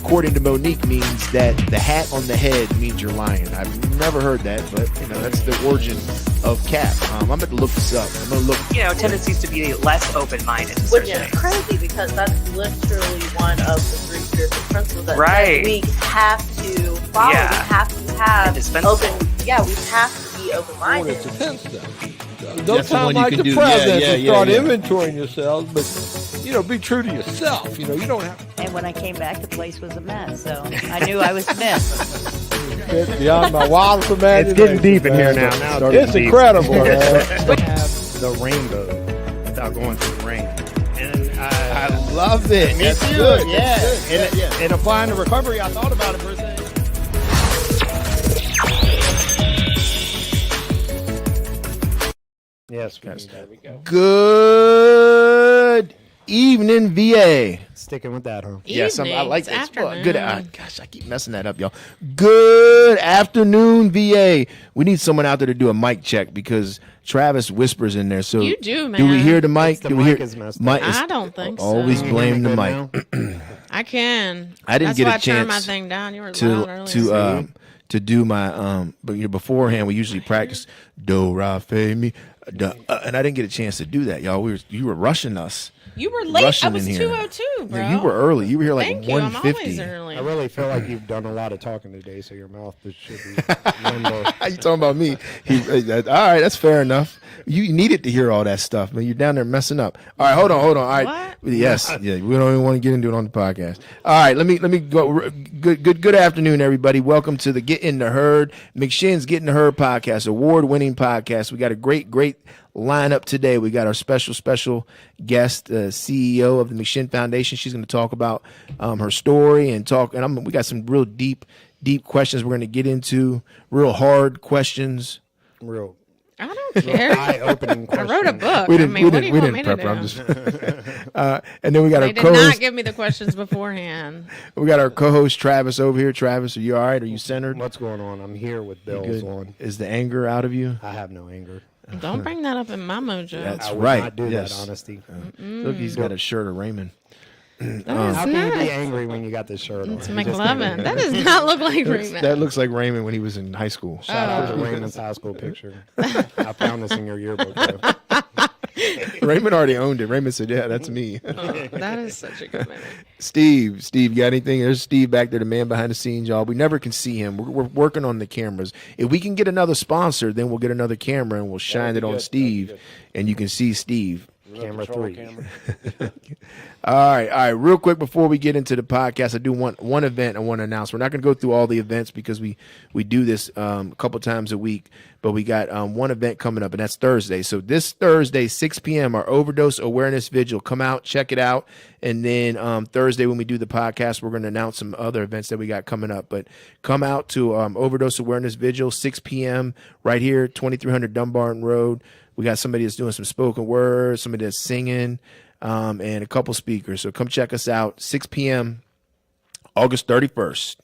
according to Monique, means that the hat on the head means you're lying. I've never heard that, but that's the origin of cap. I'm going to look this up. I'm going to look. Tendencies to be less open-minded. Which is crazy because that's literally one of the 3 spiritual principles that we have to follow. Yeah. We have to have open. Yeah, we have to be open-minded. It's intense, though. Don't sound like the president and start inventorying yourselves, but be true to yourself. You don't have. And when I came back, the place was a mess. So I knew I was missed. It's beyond my wildest imagination. It's getting deep in here now. It's incredible, man. We have the rainbow without going through the rain. And I love it. Me That's too. good. Yeah. That's good. And applying the recovery, I thought about it for a second. Yes, guys. There we go. Good evening, VA. Sticking with that, huh? Yes, I like that. Afternoon. Good. Gosh, I keep messing that up, y'all. Good afternoon, VA. We need someone out there to do a mic check because Travis whispers in there. So You do, man. Do we hear the mic? The mic is messed up. I don't think so. Always blame the mic. I can. I didn't That's get why a I turned my chance thing down. You were loud earlier. to do my but beforehand we usually practice do ra fe mi and I didn't get a chance to do that, y'all. You were rushing us. You were late. I Rushing was in here. 2:02, bro. Yeah, you were early. You were here like Thank you. I'm 1:50. always early. I really feel like you've done a lot of talking today, so your mouth should be limbo. You talking about me? All right, that's fair enough. You needed to hear all that stuff, man. You're down there messing up. All right, hold on. All right, What? yes, yeah. We don't even want to get into it on the podcast. All right, let me go. Good afternoon, everybody. Welcome to the Get in the Herd, McShin's Get in the Herd podcast, award-winning podcast. We got a great lineup today. We got our special guest, CEO of the McShin Foundation. She's going to talk about her story and talk. And we got some real deep questions we're going to get into. Real hard questions. Real I don't care. eye-opening I question. wrote a book. We didn't what do you want me to prep do? her. I'm just. And then we got They our did co-host. not give me the questions beforehand. We got our co-host Travis over here. Travis, are you all right? Are you centered? What's going on? I'm here with Bill's on. Is the anger out of you? I have no anger. Don't bring that up in my mojo. That's I would right. not do Yes. that, honesty. Look, he's got a shirt of Raymond. That is How can you not. be angry when you got this shirt on? It's McLovin. That does not look like Raymond. That looks like Raymond when he was in high school. Shout out to Raymond's high school picture. I found this in your yearbook, though. Raymond already owned it. Raymond said, "Yeah, that's me." That is such a good minute. Steve, you got anything? There's Steve back there, the man behind the scenes, y'all. We never can see him. We're working on the cameras. If we can get another sponsor, then we'll get another camera and we'll shine it on Steve, and you can see Steve. Camera 3. All right. Real quick before we get into the podcast, I do want one event I want to announce. We're not going to go through all the events because we do this a couple times a week, but we got one event coming up, and that's Thursday. So this Thursday, 6 p.m., our Overdose Awareness Vigil. Come out, check it out. And then Thursday when we do the podcast, we're going to announce some other events that we got coming up. But come out to Overdose Awareness Vigil, 6 p.m., right here, 2300 Dumbarton Road. We got somebody that's doing some spoken word, somebody that's singing, and a couple speakers. So come check us out, 6 p.m., August 31st.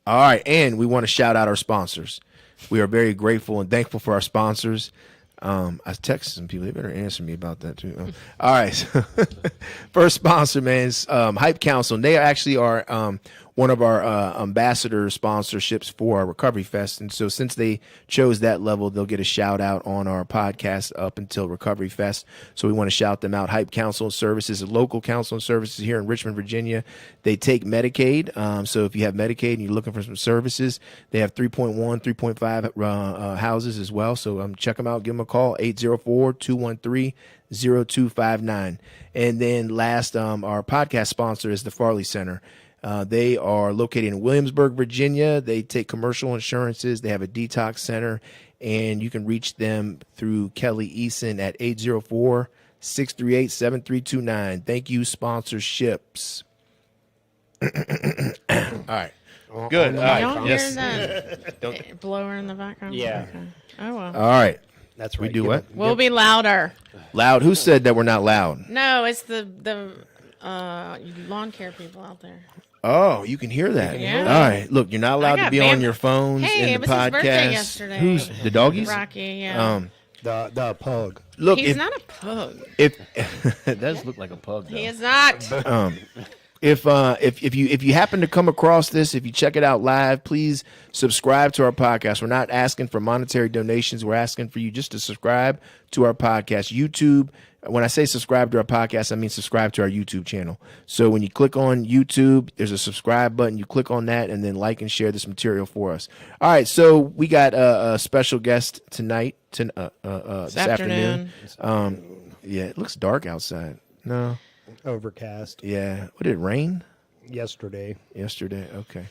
All right, and we want to shout out our sponsors. We are very grateful and thankful for our sponsors. I texted some people. They better answer me about that, too. All right. First sponsor, man, is Hype Council. And they actually are one of our ambassador sponsorships for our Recovery Fest. And so since they chose that level, they'll get a shout out on our podcast up until Recovery Fest. So we want to shout them out. Hype Counsel and Services, a local counsel and services here in Richmond, Virginia. They take Medicaid. So if you have Medicaid and you're looking for some services, they have 3.1, 3.5 houses as well. So check them out. Give them a call, 804-213-0259. And then last, our podcast sponsor is the Farley Center. They are located in Williamsburg, Virginia. They take commercial insurances. They have a detox center, and you can reach them through Kelly Eason at 804-638-7329. Thank you, sponsorships. All right. Good. All right. Y'all Yes. hear that blower in the background? Yeah. Okay. Oh, well. All right. That's right. We do what? We'll be louder. Loud. Who said that we're not loud? No, it's the lawn care people out there. Oh, you can hear that. Yeah. All right. Look, you're not allowed to be on your phones Hey, in the it was podcast. his birthday yesterday. Who's the doggies? Rocky, yeah. The pug. Look, He's not a pug. if it does look like a pug, though. He is not. If you happen to come across this, if you check it out live, please subscribe to our podcast. We're not asking for monetary donations. We're asking for you just to subscribe to our podcast. YouTube, when I say subscribe to our podcast, I mean subscribe to our YouTube channel. So when you click on YouTube, there's a subscribe button. You click on that and then like and share this material for us. All right, so we got a special guest tonight, this afternoon. Yeah, it looks dark outside. No. Overcast. Yeah. What, did it rain? Yesterday. Okay.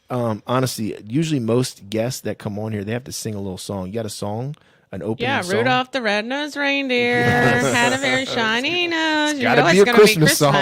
Honestly, usually most guests that come on here, they have to sing a little song. You got a song? An opening song? Rudolph the Red-Nosed Reindeer had a very shiny nose. It's gotta be a Christmas song.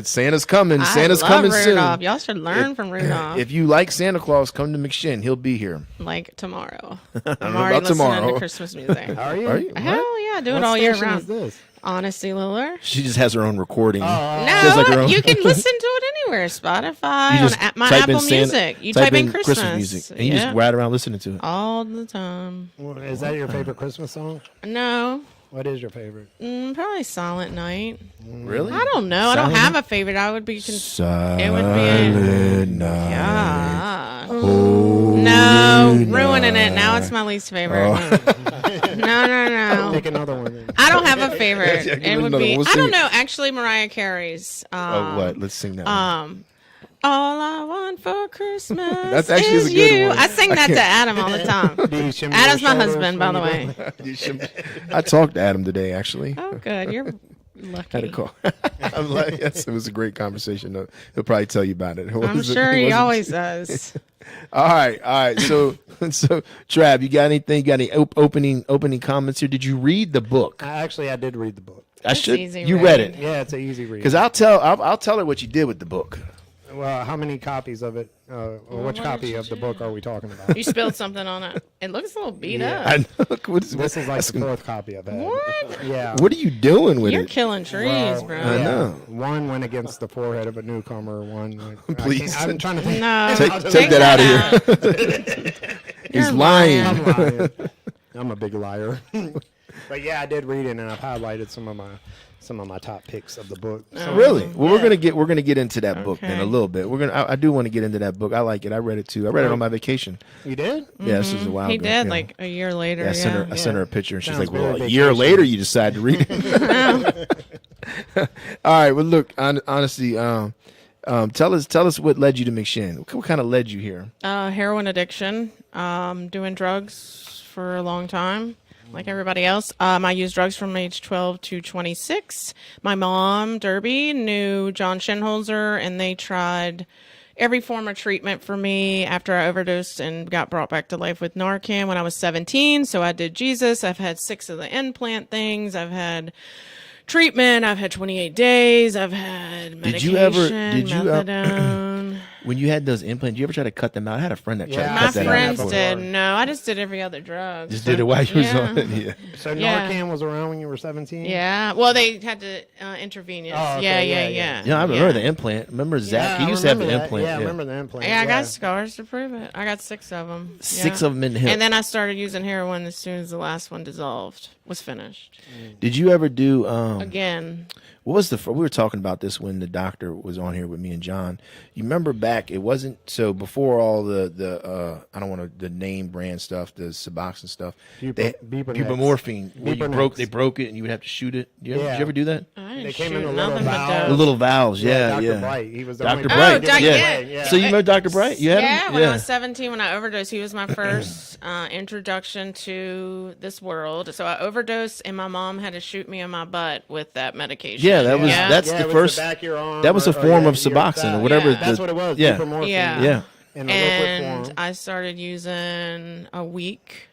Santa's coming. Santa's coming Rudolph. soon. Y'all should learn from Rudolph. If you like Santa Claus, come to McShin. He'll be here. Like tomorrow. I'm already about listening tomorrow. to Christmas music. Are you? Hell yeah, I do it What all year station round. is this? Honesty, Liller. She just has her own recording. No, like her own- you can listen to it anywhere. Spotify, You just on my type in Apple Santa- Music. You type in Christmas music, and you just ride around listening to it. all the time. Well, is that your favorite Christmas song? No, What is your favorite? probably Silent Night. Really? I don't know. I don't Silent have a favorite. I would be. Silent It would be. night. Yeah. Holy No, ruining it. Now it's my least favorite. Oh. No. Pick another one. Then. I don't have a favorite. Yeah, give It us would another be. one. We'll I sing don't it. know. Actually, Mariah Carey's. Oh, what? Let's sing that one. All I want for Christmas That's actually is a good you. one. I sing that to Adam all the time. Do you shimmy Adam's your my shoulders husband, by when the you go? way. I talked to Adam today, actually. Oh, good. You're Had a lucky. call. I'm like, yes, it was a great conversation. He'll probably tell you about it. I'm sure he always does. All right. So Trav, you got anything? You got any opening comments here? Did you read the book? I did read the book. Easy You read. read it Yeah, it's an easy read. because I'll tell her what you did with the book. Well, how many copies of it, or which copy of the book are we talking about? You spilled something on it. It looks a little beat up. I know. This is like the fourth copy I've had. What? Yeah. What are you doing with You're it? killing trees, Well, bro. I know. One went against the forehead of a newcomer. One. Please. I'm trying to think. No. Take that out of here. He's You're lying. I'm lying. I'm a big liar. But yeah, I did read it, and I've highlighted some of my top picks of the book. So, Really? Well, we're gonna get into that book in Okay. a little bit. I do want to get into that book. I like it. I read it too. I read it on my vacation. You did? Yeah, this was a while He ago. did Yeah. like a year later. Yeah, Yeah. I sent her a picture, and she's Sounds like, "Well, very a year vacation. later, you decide to read it." All right. Well, look. Honestly, tell us what led you to McShin. What kind of led you here? Heroin addiction. Doing drugs for a long time, like everybody else. I used drugs from age 12 to 26. My mom, Derby, knew John Schinholzer, and they tried every form of treatment for me after I overdosed and got brought back to life with Narcan when I was 17. So I did Jesus. I've had 6 of the implant things. I've had treatment. I've had 28 days. I've had medication. Methadone. When you had those implants, did you ever try to cut them out? I had a friend that tried to Yeah. My cut that friends out. did. No, I just did every other drug. Just did it while you was Yeah. on it. Yeah. So Yeah. Narcan was around when you were 17? Yeah. Well, they had to intravenous. Oh, okay, yeah. Yeah, I remember the implant. Remember Zach? He used to have the implant. Yeah, I remember the implant. Yeah, I got scars to prove it. I got 6 of them. 6 of them in the hip. And then I started using heroin as soon as the last one dissolved, was finished. Did you ever do Again. what was we were talking about this when the doctor was on here with me and John. You remember back, it wasn't so before all the I don't want to the name brand stuff, the Suboxone stuff. Buprenorphine. Where you they broke it and you would have to shoot it. Did you ever do that? I didn't They came shoot in a little nothing but vial. The dope. little valves, yeah. Dr. Bright. He was the Dr. only Bright. Doc- yeah. yeah. So you remember Dr. Bright? You had Yeah, him? when I was 17, when I overdosed, he was my first introduction to this world. So I overdosed, and my mom had to shoot me in my butt with that medication. Yeah, that was that's Yeah, the it was first. back of your arm That was a or form of your Suboxone thigh. or whatever. Yeah. That's what it was. Yeah. Buprenorphine. Yeah. In a liquid And form. I started using a week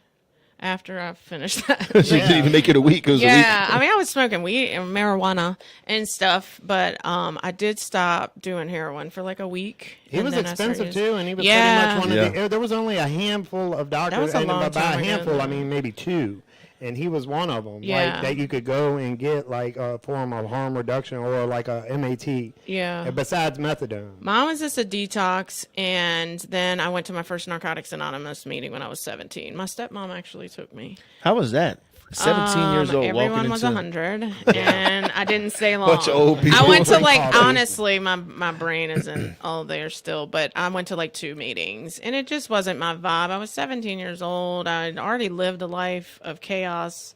after I finished that. So you didn't even make it a week. It was a week. Yeah, I mean, I was smoking weed and marijuana and stuff, but I did stop doing heroin for like a week. He and was then I started expensive using- too, and he was Yeah. pretty much one of the. There was only a handful of doctors, was a and long by time a ago, handful, I though. mean maybe 2. And he was one of them, Yeah. like that you could go and get like a form of harm reduction or like a MAT. Yeah. Besides methadone. Mine was just a detox, and then I went to my first Narcotics Anonymous meeting when I was 17. My stepmom actually took me. How was that? 17 years old. Everyone was 100, and I didn't stay long. Bunch of old people. I went to honestly, my brain isn't all there still, but I went to 2 meetings, and it just wasn't my vibe. I was 17 years old. I'd already lived a life of chaos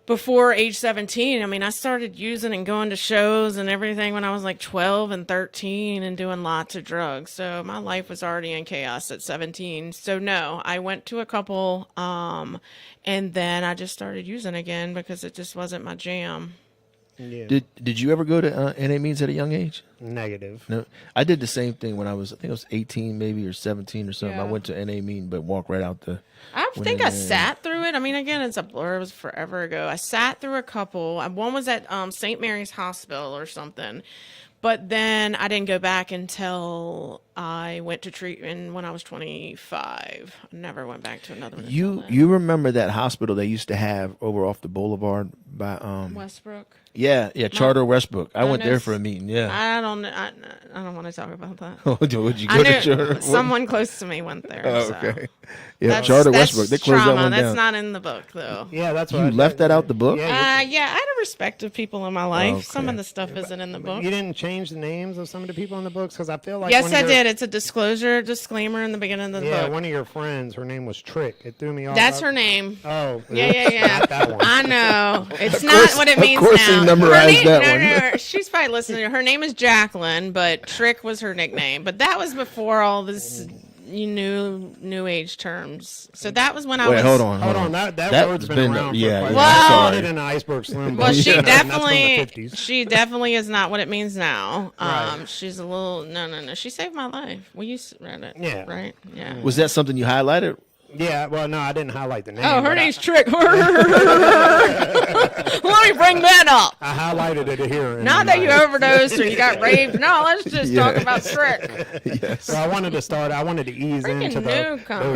before age 17. I mean, I started using and going to shows and everything when I was 12 and 13 and doing lots of drugs. So my life was already in chaos at 17. So no, I went to a couple, and then I just started using again because it just wasn't my jam. Yeah. Did you ever go to NA meetings at a young age? Negative. No, I did the same thing when I think I was 18 maybe or 17 or something. Yeah. I went to NA meeting but walked right out the. I think I sat through it. I mean, again, it's a blur. It was forever ago. I sat through a couple. One was at St. Mary's Hospital or something. But then I didn't go back until I went to treatment when I was 25. I never went back to another one. You remember that hospital they used to have over off the boulevard by Westbrook? Yeah, Charter Westbrook. I went there for a meeting. Yeah. I don't want to talk about that. Would you go to Charter? Someone close to me went there. Oh, so. okay. Yeah, Charter Westbrook. They closed trauma. that one down. That's not in the book, though. Yeah, that's you left that out the book. Yeah, I had a respect of people in my life. Okay. Some of the stuff isn't in the book. You didn't change the names of some of the people in the books because I feel like yes, I did. It's a disclaimer in the beginning of the book. Yeah, one of your friends, her name was Trick. It threw me off. That's her name. Oh, yeah. Not that one. I know. It's not what it means now. Of course, they memorized that one. No, she's probably listening. Her name is Jacqueline, but Trick was her nickname. But that was before all this new age terms. So that was when I was. Hold on. That word's been around. Yeah, well, I an iceberg slim. Well, she definitely is not what it means now. Right. She's a little no. She saved my life. Well, you read it. Yeah. Right. Yeah. Was that something you highlighted? Yeah, well, no, I didn't highlight the name. Oh, her name's Trick. Let me bring that up. I highlighted it here. Not that you overdosed or you got raped. No, let's just talk about Trick. Yes. So I wanted to ease into those things. I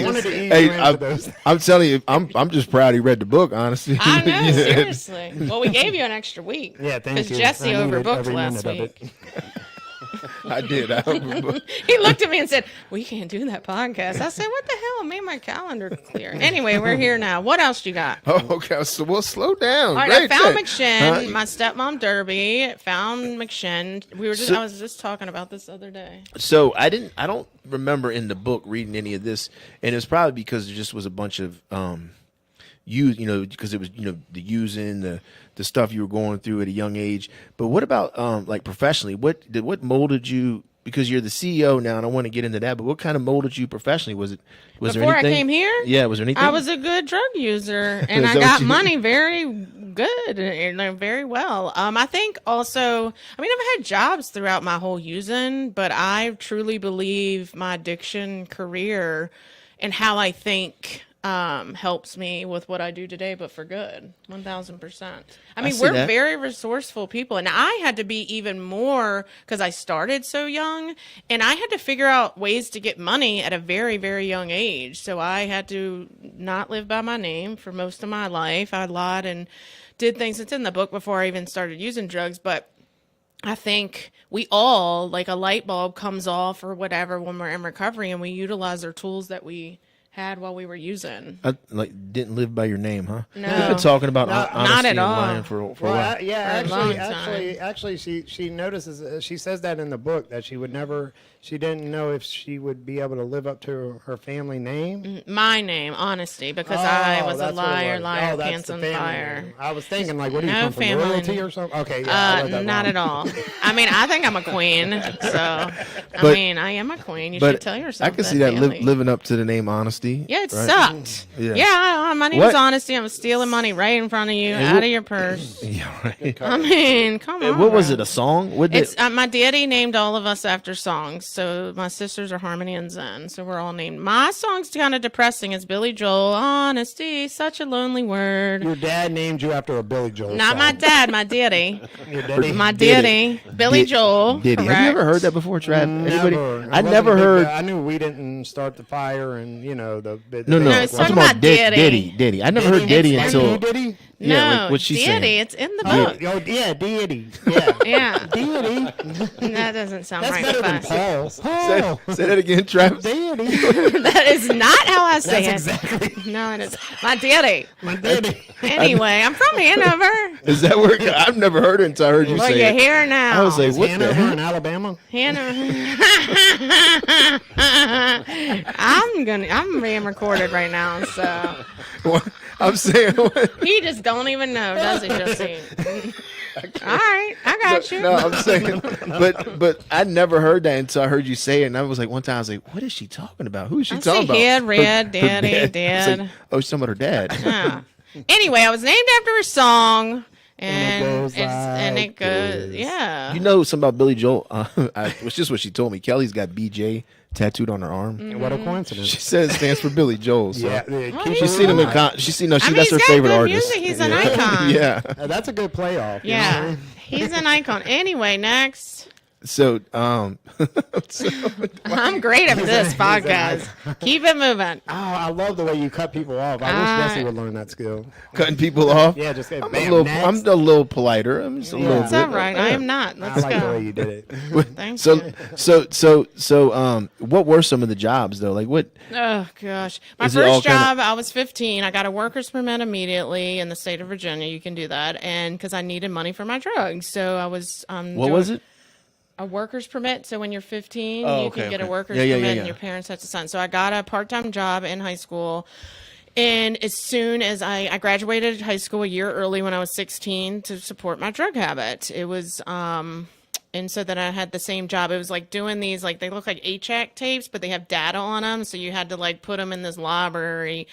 wanted to ease into those things. I'm telling you, I'm just proud he read the book, honestly. I know, seriously. Well, we gave you an extra week. Yeah, thank you. Because Jesse overbooked last week. I did. He looked at me and said, "We can't do that podcast." I said, "What the hell? I made my calendar clear." Anyway, we're here now. What else you got? Oh, okay. So we'll slow down. All right, I found McShin. My stepmom Derby found McShin. I was just talking about this the other day. So I don't remember in the book reading any of this, and it's probably because there just was a bunch of because it was the using the stuff you were going through at a young age. But what about like professionally? What molded you? Because you're the CEO now, and I want to get into that. But what kind of molded you professionally? Was there anything? Before I came here? Yeah, was there anything? I was a good drug user, and I got money very good and very well. I think also, I've had jobs throughout my whole using, but I truly believe my addiction career and how I think helps me with what I do today, but for good, 1,000%. I mean, we're very resourceful people, and I had to be even more because I started so young, and I had to figure out ways to get money at a very, very young age. So I had to not live by my name for most of my life. I lied and did things. It's in the book before I even started using drugs, but I think we all, like a light bulb comes off or whatever when we're in recovery, and we utilize our tools that we had while we were using. Didn't live by your name, huh? No. You've been talking about honesty not at and all. lying for a while. Actually, she notices. She says that in the book that she didn't know if she would be able to live up to her family name. My name, honesty, because I was a liar, pants on fire. Name. I was thinking, like, what do you come from, royalty or something? Okay, yeah, not at all. I think I'm a queen, so I am a queen. You should tell yourself. I can see that living up to the name honesty. Yeah, it sucked. Yeah, my name was honesty. I was stealing money right in front of you, out of your purse. Yeah, right. Come on. What was it? A song? It's my daddy named all of us after songs. So my sisters are Harmony and Zen. So we're all named. My song's kind of depressing. It's Billy Joel. Honesty, such a lonely word. Your dad named you after a Billy Joel Not song. My dad, my daddy. Your daddy? My daddy. Billy Joel. Diddy. Have you ever heard that before, Trav? Never. I never heard. I knew we didn't start the fire and, No. No, I'm talking about Diddy. I never heard Diddy until. No, like what she's deity. saying. It's in the book. Oh, yeah, deity. Yeah. Yeah. Deity. That doesn't sound That's right. better than if I- Paul. Say that again, Travis. Deity. That is not how I say That's it. exactly. No, it is my deity. My deity. Anyway, I'm from Hanover. Is that where I've never heard it until I heard you Well, say you're it. here now. I was like, what the Hanover hell? in Alabama. I'm being recorded right now, so I'm saying. he just don't even know, does he, Jesse? All right, I got you. No, I'm saying, but I never heard that until I heard you say it, and I was like, one time I was like, what is she talking about? Who is she talking about? Head, red, Her daddy, I was dad. like, oh, she's talking about her dad. Yeah. Anyway, I was named after a song, and And it goes, yeah. You know something about Billy Joel? It's just what she told me. Kelly's got BJ tattooed on her arm. What a Mm-hmm. coincidence. She says it stands for Billy Joel. So. Yeah, She's seen him in she's seen that's he's her got favorite good artist. music. He's an yeah. icon. Yeah. That's a good playoff. Yeah, he's an icon. Anyway, next. So I'm great at this podcast. Keep it moving. Oh, I love the way you cut people off. I wish Jesse would learn that skill. cutting people off. Yeah, just I'm bam, a little. next. I'm a little politer. I'm just a little It's bit. all right. I am not. I Let's like the way go. you did it. Thank So, you. what were some of the jobs though? Like what? Oh gosh, my Is it all first job. I was 15. I got a worker's permit immediately in the state of Virginia. You can do that, and because I needed money for my drugs, so I was. What was it? A worker's permit. So when you're 15, Oh, you okay, can get a okay. worker's Yeah, permit, yeah. and your parents have to sign. So I got a part-time job in high school. And as soon as I graduated high school a year early when I was 16 to support my drug habit, it was, and so then I had the same job. It was like doing these, like they look like 8-track tapes, but they have data on them. So you had to like put them in this library,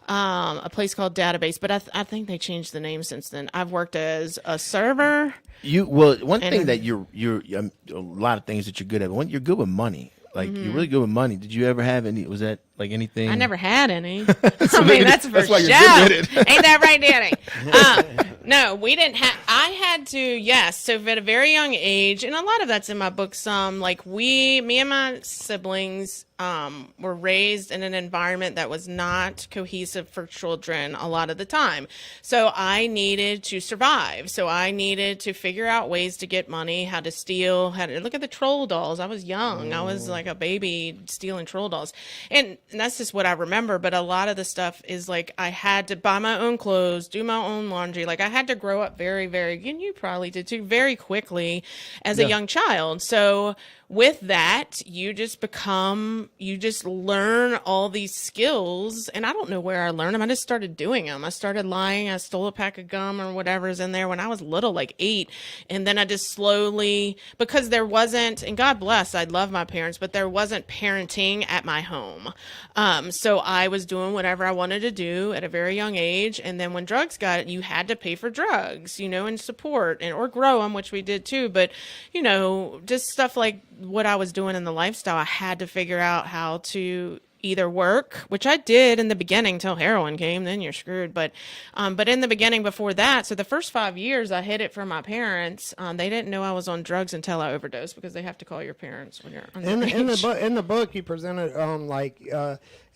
a place called Database. But I think they changed the name since then. I've worked as a server. One thing that you're a lot of things that you're good at. One, you're good with money. Like you're really good with money. Did you ever have any? Was that like anything? I never had any. I mean, that's for that's why sure. you're good at it. Ain't that right, Danny? No, we didn't have. I had to. Yes. So at a very young age, and a lot of that's in my book. Some like me and my siblings were raised in an environment that was not cohesive for children a lot of the time. So I needed to survive. So I needed to figure out ways to get money, how to steal, how to look at the troll dolls. I was young. I was like a baby stealing troll dolls. And that's just what I remember. But a lot of the stuff is like I had to buy my own clothes, do my own laundry. Like I had to grow up very, and you probably did too, very quickly as a young child. So with that, you just learn all these skills. And I don't know where I learned them. I just started doing them. I started lying. I stole a pack of gum or whatever's in there when I was little, like 8. And then I just slowly, because there wasn't, and God bless, I love my parents, but there wasn't parenting at my home. So I was doing whatever I wanted to do at a very young age. And then when drugs got it, you had to pay for drugs, and support or grow them, which we did too. But, just stuff like what I was doing in the lifestyle, I had to figure out how to either work, which I did in the beginning till heroin came, then you're screwed. But in the beginning before that, so the first 5 years I hid it from my parents. They didn't know I was on drugs until I overdosed because they have to call your parents when you're underage. In the book, you presented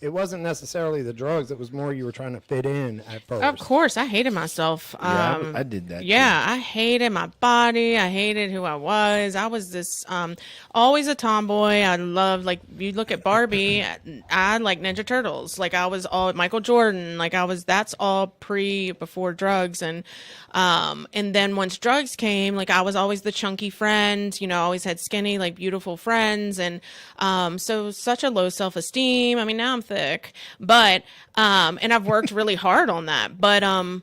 it wasn't necessarily the drugs; it was more you were trying to fit in at first. Of course, I hated myself. Yeah, I did that. Yeah, I hated my body. I hated who I was. I was this always a tomboy. I loved, like, you look at Barbie. I like Ninja Turtles. Like I was all Michael Jordan. Like that's all before drugs. And then once drugs came, like I was always the chunky friend. I always had skinny, like beautiful friends. And so such a low self-esteem. I mean, now I'm thick, but and I've worked really hard on that. But in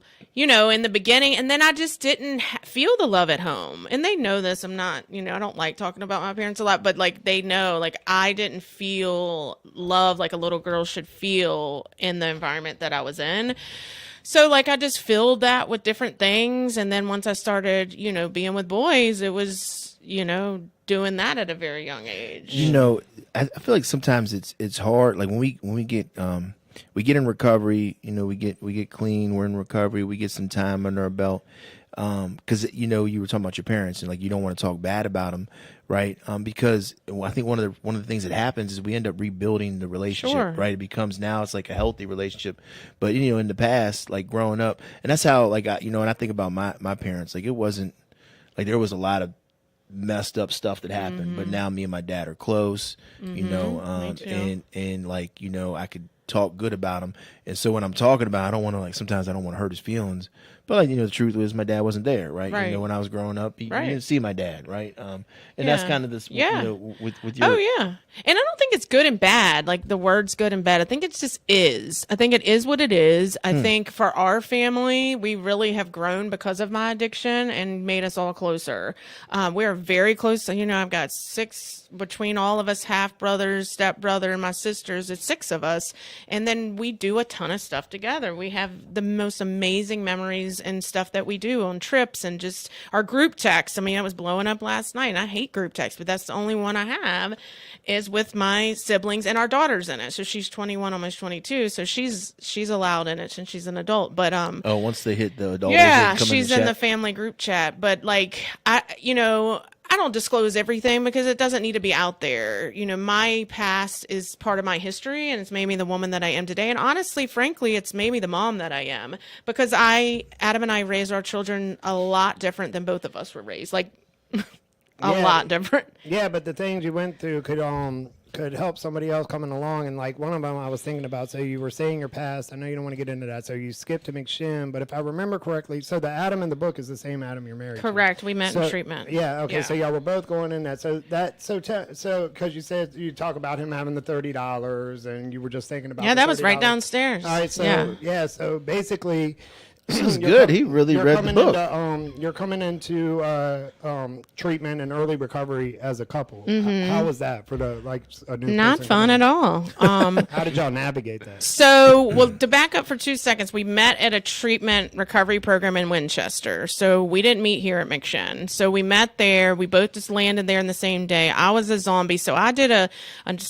the beginning, and then I just didn't feel the love at home. And they know this. I'm not, I don't like talking about my parents a lot, but like they know, like I didn't feel love like a little girl should feel in the environment that I was in. So like I just filled that with different things. And then once I started, being with boys, it was, doing that at a very young age. I feel like sometimes it's hard. Like when we get in recovery, we get clean. We're in recovery. We get some time under our belt. because you were talking about your parents and like you don't want to talk bad about them, right? Because I think one of the things that happens is we end up rebuilding the relationship, Sure. right? It becomes now it's like a healthy relationship, but in the past, like growing up, and that's how like and I think about my parents, like it wasn't like there was a lot of messed up stuff that happened, but now me and my dad are close, Me too. and like I could talk good about him, and so when I'm talking about, I don't want to like sometimes I don't want to hurt his feelings, but like the truth was my dad wasn't there, right? Right. When I was growing up, you Right. didn't see my dad, right? And that's kind of this, with your. Oh yeah, and I don't think it's good and bad. Like the words good and bad. I think it's just is. I think it is what it is. I think for our family, we really have grown because of my addiction and made us all closer. We are very close. So, I've got 6 between all of us, half brothers, step brother, and my sisters. It's 6 of us, and then we do a ton of stuff together. We have the most amazing memories and stuff that we do on trips and just our group text. I mean, I was blowing up last night. And I hate group text, but that's the only one I have is with my siblings, and our daughter's in it. So she's 21, almost 22. So she's allowed in it since she's an adult. But once they hit the adult, yeah, they come she's in in the the family group chat. But like I don't disclose everything because it doesn't need to be out there. My past is part of my history, and it's made me the woman that I am today. And honestly, frankly, it's made me the mom that I am because Adam and I raised our children a lot different than both of us were raised. Like a lot different. Yeah, but the things you went through could help somebody else coming along. And like one of them I was thinking about, so you were saying your past. I know you don't want to get into that. So you skipped to McShin, but if I remember correctly, so the Adam in the book is the same Adam you're married to. Correct. We met in treatment. Yeah. Okay. Yeah. So y'all were both going in that. So because you said you talk about him having the $30 and you were just thinking about. Yeah, the that was right $30. downstairs. All right. So yeah. So basically. This is good. He really read the book. You're coming into treatment and early recovery as a couple. How was that for a new Not person fun coming at all. How did y'all navigate that? So, well, to back up for 2 seconds, we met at a treatment recovery program in Winchester. So we didn't meet here at McShin. So we met there. We both just landed there in the same day. I was a zombie. So I did a rapid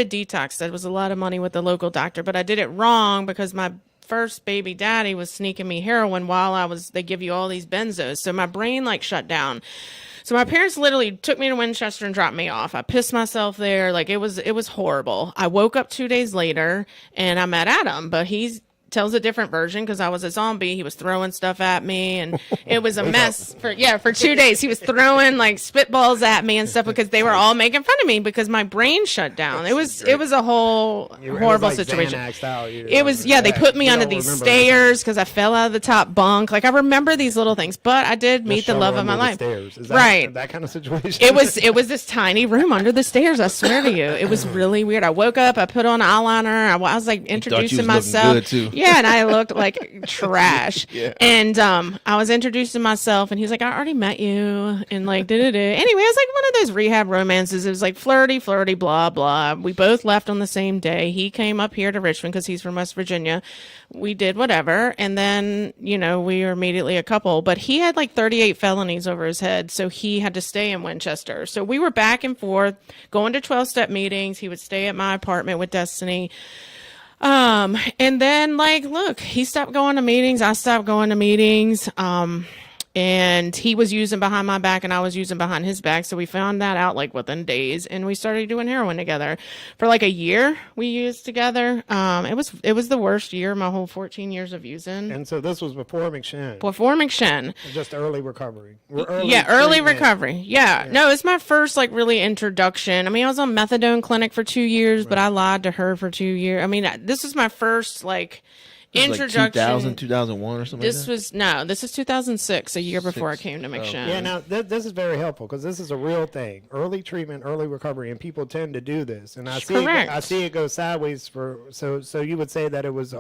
detox. That was a lot of money with the local doctor, but I did it wrong because my first baby daddy was sneaking me heroin while they give you all these benzos. So my brain shut down. So my parents literally took me to Winchester and dropped me off. I pissed myself there. Like it was horrible. I woke up 2 days later and I met Adam, but he tells a different version because I was a zombie. He was throwing stuff at me and it was a mess for 2 days. He was throwing spitballs at me and stuff because they were all making fun of me because my brain shut down. It was a whole horrible situation. It was, they put me under these stairs because I fell out of the top bunk. Like I remember these little things, but I did meet the love of my life. Is that, right. That kind of situation? It was this tiny room under the stairs. I swear to you. It was really weird. I woke up, I put on eyeliner. I was introducing myself. Good too. Yeah, and I looked like trash. Yeah. And I was introducing myself, and he's like, I already met you. And da-da-da. Anyway, it was like one of those rehab romances. It was like flirty, blah, blah. We both left on the same day. He came up here to Richmond because he's from West Virginia. We did whatever. And then, we were immediately a couple. But he had 38 felonies over his head, so he had to stay in Winchester. So we were back and forth, going to 12-step meetings. He would stay at my apartment with Destiny. And then look, he stopped going to meetings. I stopped going to meetings. And he was using behind my back and I was using behind his back. So we found that out within days and we started doing heroin together for a year. We used together. It was the worst year, my whole 14 years of using. And so this was before McShin. Before McShin. Just early recovery. Early recovery. Yeah. No, it's my first really introduction. I mean, I was on methadone clinic for 2 years, but I lied to her for 2 years. I mean, this was my first introduction. 2000, 2001 or something. This is 2006, a year before I came to McShin. Yeah, now this is very helpful because this is a real thing. Early treatment, early recovery, and people tend to do this. And I see it go sideways so you would say that it was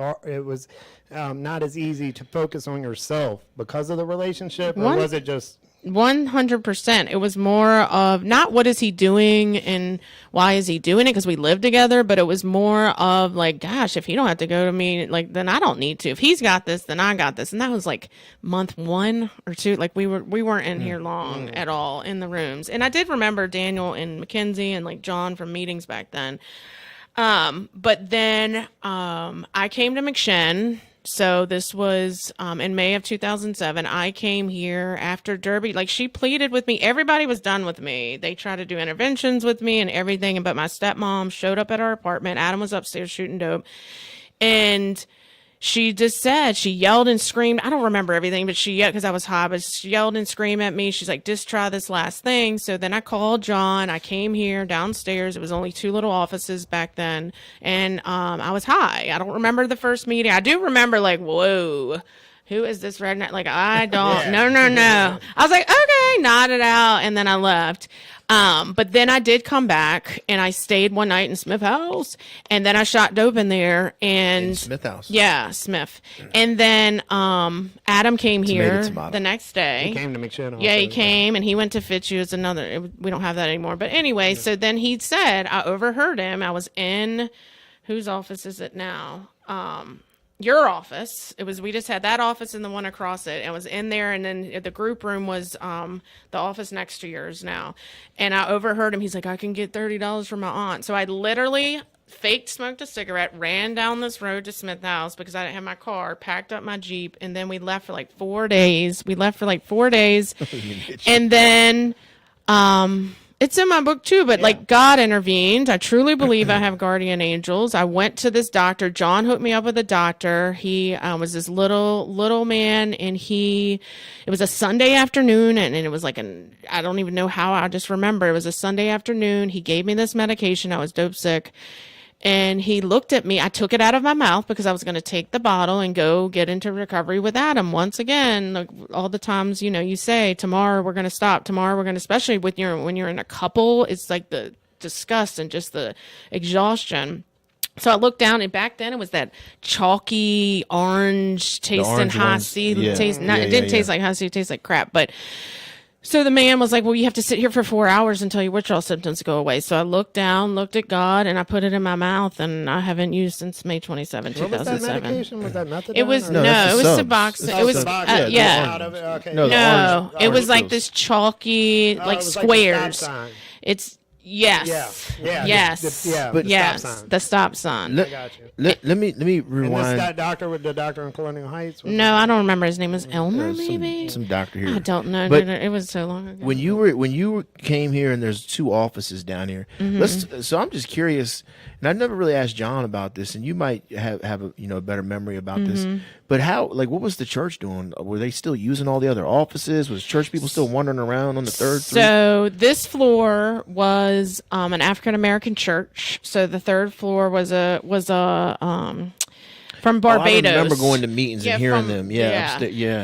not as easy to focus on yourself because of the relationship, or was it just 100%. It was more of not what is he doing and why is he doing it because we live together, but it was more of gosh, if he don't have to go to me, then I don't need to. If he's got this, then I got this. And that was month 1 or 2. We weren't in here long at all in the rooms. And I did remember Daniel and Mackenzie and John from meetings back then. But then I came to McShin. So this was in May of 2007. I came here after Derby. Like, she pleaded with me. Everybody was done with me. They tried to do interventions with me and everything. But my stepmom showed up at our apartment. Adam was upstairs shooting dope. And she just said, she yelled and screamed. I don't remember everything, but she yelled because I was high, but she yelled and screamed at me. She's like, just try this last thing. So then I called John. I came here downstairs. It was only 2 little offices back then. And I was high. I don't remember the first meeting. I do remember, like, whoa, who is this redneck? Like, I don't, no. I was like, okay, nodded out. And then I left. But then I did come back and I stayed one night in Smith House and then I shot dope in there and in Smith House. Yeah, Smith. And then, Adam came here the next day. He came to McShin. Yeah, he came and he went to Fitzhugh. It's another, we don't have that anymore. But anyway, so then he said, I overheard him. I was in, whose office is it now? Your office. We just had that office and the one across it. I was in there, and then the group room was the office next to yours now. And I overheard him. He's like, I can get $30 from my aunt. So I literally faked smoked a cigarette, ran down this road to Smith House because I didn't have my car, packed up my Jeep, and then we left for like 4 days. And then it's in my book too, but like, God intervened. I truly believe I have guardian angels. I went to this doctor. John hooked me up with a doctor. He was this little man, and it was a Sunday afternoon, and it was like I don't even know how, I just remember it was a Sunday afternoon. He gave me this medication. I was dope sick. And he looked at me. I took it out of my mouth because I was going to take the bottle and go get into recovery with Adam. Once again, like, all the times, you say, tomorrow we're going to stop. Tomorrow we're going to, especially when you're in a couple, it's like the disgust and just the exhaustion. So I looked down, and back then it was that chalky orange tasting high C taste. It didn't taste like high C, it tastes like crap. But so the man was like, well, you have to sit here for 4 hours until your withdrawal symptoms go away. So I looked down, looked at God, and I put it in my mouth, and I haven't used since May 27, 2007. Was that medication? Was that methadone? It was, it was Suboxone. It was, it was like this chalky, like squares. It's, yes. The stop sign. I got you. Let me rewind. And this doctor with the doctor in Colonial Heights? No, I don't remember. His name was Elmer, maybe? Some doctor here. I don't know. But it was so long ago. When you came here, and there's 2 offices down here, so I'm just curious, and I've never really asked John about this, and you might have a better memory about this. But what was the church doing? Were they still using all the other offices? Was church people still wandering around on the third floor? So this floor was an African American church. So the third floor was from Barbados. I remember going to meetings and hearing them.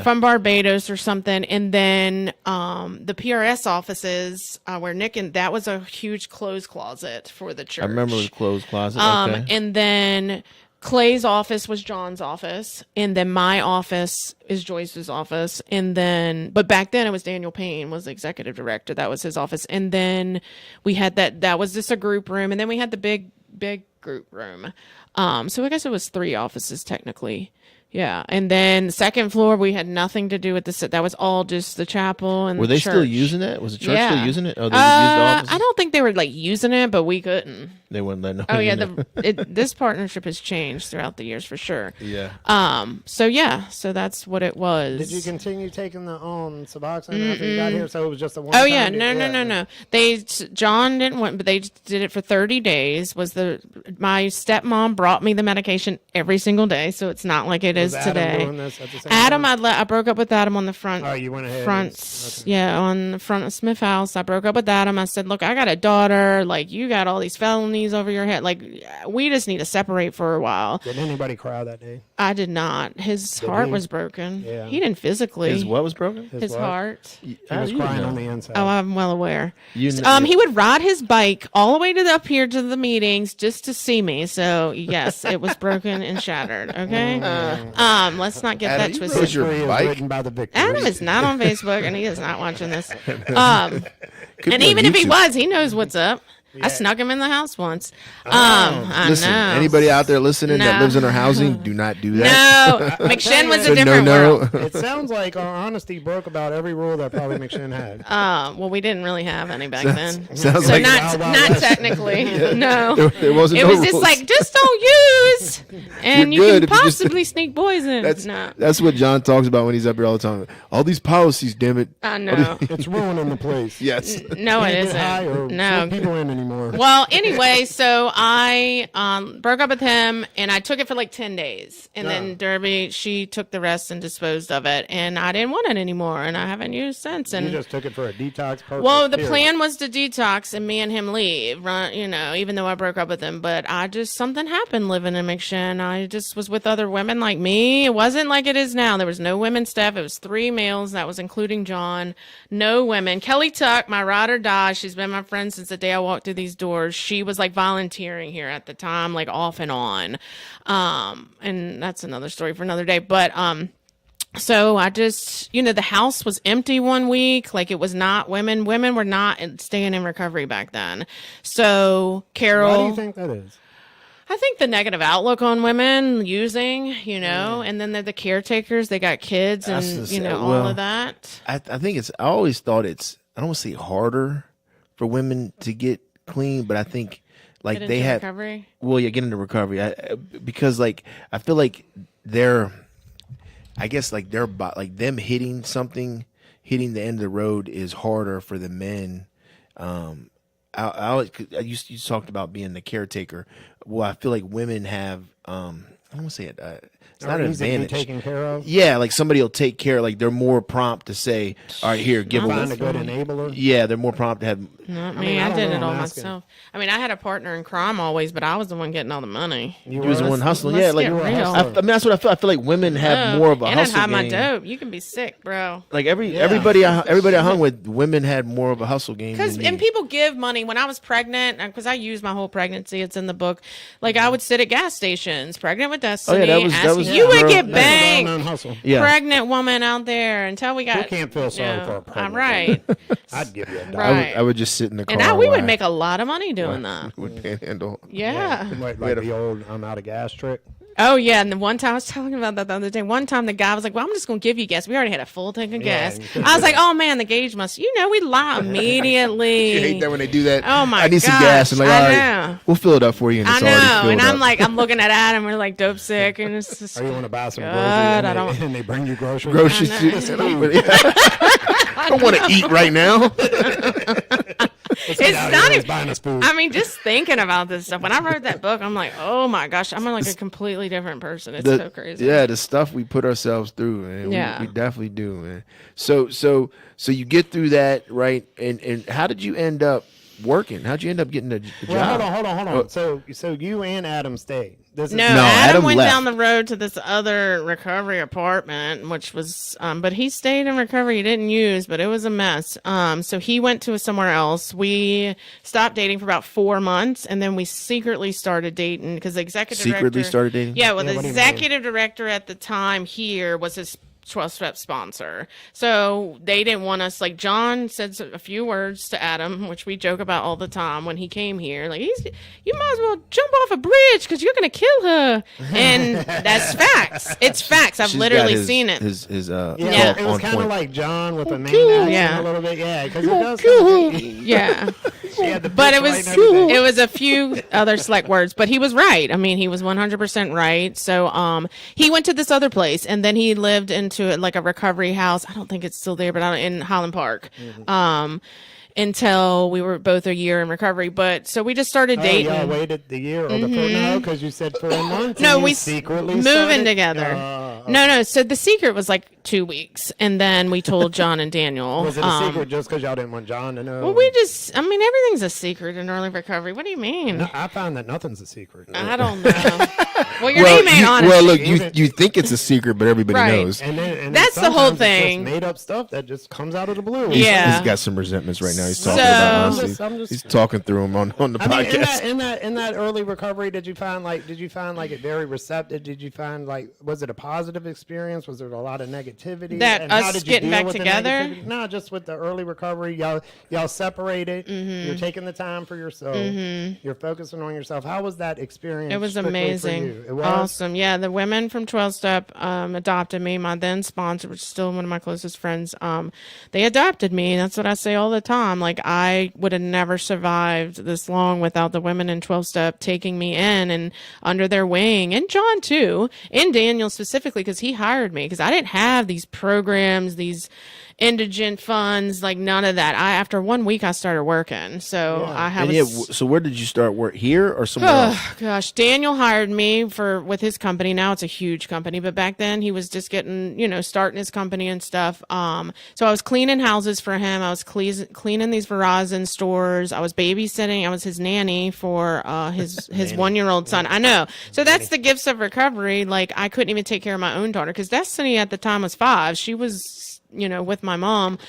From Barbados or something. And then the PRS offices where Nick, and that was a huge clothes closet for the church. I remember the clothes closet. Okay. And then Clay's office was John's office, and then my office is Joyce's office, and then, but back then it was Daniel Payne was the executive director. That was his office, and then we had that was just a group room, and then we had the big group room. So I guess it was 3 offices technically. Yeah, and then the second floor we had nothing to do with the. That was all just the chapel and. Were they church. Still using it? Was the church still using it? Oh, they used the offices? I don't think they were like using it, but we couldn't. They wouldn't let nobody. Oh yeah, this partnership has changed throughout the years for sure. Yeah. So that's what it was. Did you continue taking the Suboxone after you got here? So it was just a one. Oh yeah, no. John didn't want, but they did it for 30 days. My stepmom brought me the medication every single day, so it's not like it is today. Doing this at the same Adam, time? I broke up with Adam on the front. Oh, you went ahead. On the front of Smith House. I broke up with Adam. I said, look, I got a daughter. Like, you got all these felonies over your head. Like, we just need to separate for a while. Did anybody cry that day? I did not. His heart was broken. Yeah. He didn't physically. His what was broken? His heart. He was crying on the inside. Oh, I'm well aware. He would ride his bike all the way up here to the meetings just to see me. So yes, it was broken and shattered. Okay. Let's not get Adam, that twisted. Your bike? Adam is not on Facebook, and he is not watching this. And even if he was, he knows what's up. I snuck him in the house once. I Listen, know. anybody out there listening that lives in our housing, do not do that. No, McShin was a different world. It sounds like our honesty broke about every rule that probably McShin had. Well, we didn't really have any back then. Sounds So like not technically. No. there wasn't. It no was just rules. like, just don't use, and You're you good can if you just- possibly sneak poison. That's what John talks about when he's up here all the time. All these policies, damn it. I know. It's ruining the place. Yes. No, it Can't get high or isn't. No. let people in anymore. Well, anyway, so I broke up with him, and I took it for like 10 days. And then Derby, she took the rest and disposed of it. And I didn't want it anymore, and I haven't used since. And You just took it for a detox purpose. well, the period. plan was to detox and me and him leave, run, even though I broke up with him. But something happened living in McShin. I just was with other women like me. It wasn't like it is now. There was no women staff. It was 3 males. That was including John. No women. Kelly Tuck, my ride or die, she's been my friend since the day I walked through these doors. She was like volunteering here at the time, like off and on. And that's another story for another day. But, so I just, the house was empty one week. Like it was not women. Women were not staying in recovery back then. So Carol. Why do you think that is? I think the negative outlook on women using, and then they're the caretakers. They got kids and, all of that. I think I always thought I don't want to say harder for women to get clean, but I think like Get they into have, recovery? well, yeah, get into recovery. Because like, I feel like they're like them hitting the end of the road is harder for the men. You talked about being the caretaker. Well, I feel like women have, I don't want to say it. It's not an advantage. Taken care of. Yeah, like somebody will take care. Like they're more prompt to say, "All right, here, give Find a a good enabler. Yeah, they're more prompt to have. Not I me. mean, I I, don't did know, it all I'm asking. myself. I mean, I had a partner in crime always, but I was the one getting all the money. You was the one hustling. let's Yeah, like get real. I mean, that's what I feel. I feel like women have more of a and hustle I hide my game. dope. You can be sick, bro. Like everybody I hung with, women had more of a hustle game. Because and people give money. When I was pregnant, because I used my whole pregnancy, it's in the book. Like I would sit at gas stations, pregnant with Destiny. that was you would girl- get that's banged. Hustle. Yeah. Pregnant woman out there until we got. Who can't feel sorry for a pregnant right. I'd give you a dollar. Right. I would just sit in the car. And we would while make a lot of money doing that. would panhandle. Yeah. Like the old I'm out of gas trick. Oh yeah, and the one time I was talking about that the other day. One time the guy was like, "Well, I'm just gonna give you gas." We already had a full tank of gas. I was like, "Oh man, the gauge must." We lie immediately. You hate that when they do that. Oh my! I need some gosh, gas. I'm like, all I right, know. we'll fill it up for you. And I it's already know, filled and up. I'm like, I'm looking at Adam. We're like dope sick, and it's just. Or you want to buy some God, groceries and they bring you groceries. groceries. I don't want to eat right now. It's not even. buying us food. I mean, just thinking about this stuff. When I wrote that book, I'm like, oh my gosh, I'm like a completely different person. It's so crazy. Yeah, the stuff we put ourselves through, man. Yeah. We definitely do, man. So you get through that, right? And how did you end up working? How'd you end up getting the job? Well, hold on. So you and Adam stayed. This is No, Adam Adam went left. down the road to this other recovery apartment, which was, but he stayed in recovery. He didn't use, but it was a mess. So he went to somewhere else. We stopped dating for about 4 months, and then we secretly started dating because the executive director started dating. Yeah, well, Yeah, the what do you executive director at the time here was his 12-step sponsor. So they didn't want us, like John said a few words to Adam, which we joke about all the time when he came here. Like, you might as well jump off a bridge because you're going to kill her. And that's facts. It's facts. I've She's literally got seen it. His Yeah. talk It was on kind of point. like John with a main cool. accent Yeah. a little bit. Yeah, because it does. Sound Yeah. she had the But pitch it was right and everything. it was a few other select words, but he was right. I mean, he was 100% right. So he went to this other place, and then he lived into it like a recovery house. I don't think it's still there, but in Highland Park. Until we were both a year in recovery. But so we just started dating. Y'all waited the year or the no, because you said 4 months. No, and we you secretly moving started? together. No. So the secret was like 2 weeks, and then we told John and Daniel. Was it a secret just because y'all didn't want John to know? Well, I mean, everything's a secret in early recovery. What do you mean? No, I found that nothing's a secret. I don't know. Well, your name ain't on it. Well, look, you think it's a secret, but everybody Right. knows. And That's the whole sometimes it's thing. just made up stuff that just comes out of the blue. Yeah. He's got some resentments right now. He's talking So- about I'm honestly. just- He's talking through them on the I mean, podcast. in that early recovery, did you find like it very receptive? Did you find like, was it a positive experience? Was there a lot of negativity? negativity? That and us how did you getting deal back with the together? negativity? No, just with the early recovery. Y'all separated. You're taking the time for yourself. You're focusing on yourself. How was that experience? It was strictly amazing. For you? It was awesome. Yeah, the women from 12 Step adopted me. My then sponsor, which is still one of my closest friends, they adopted me. That's what I say all the time. Like, I would have never survived this long without the women in 12 Step taking me in and under their wing, and John too, and Daniel specifically, because he hired me, because I didn't have these programs, these indigent funds, like none of that. After 1 week I started working, so I have. So where did you start work, here or somewhere else? Gosh, Daniel hired me with his company. Now it's a huge company, but back then he was just getting, starting his company and stuff. So I was cleaning houses for him. I was cleaning these Verizon stores. I was babysitting. I was his nanny for his 1-year-old son. I know. So that's the gifts of recovery. Like, I couldn't even take care of my own daughter because Destiny at the time was 5. She was with my mom.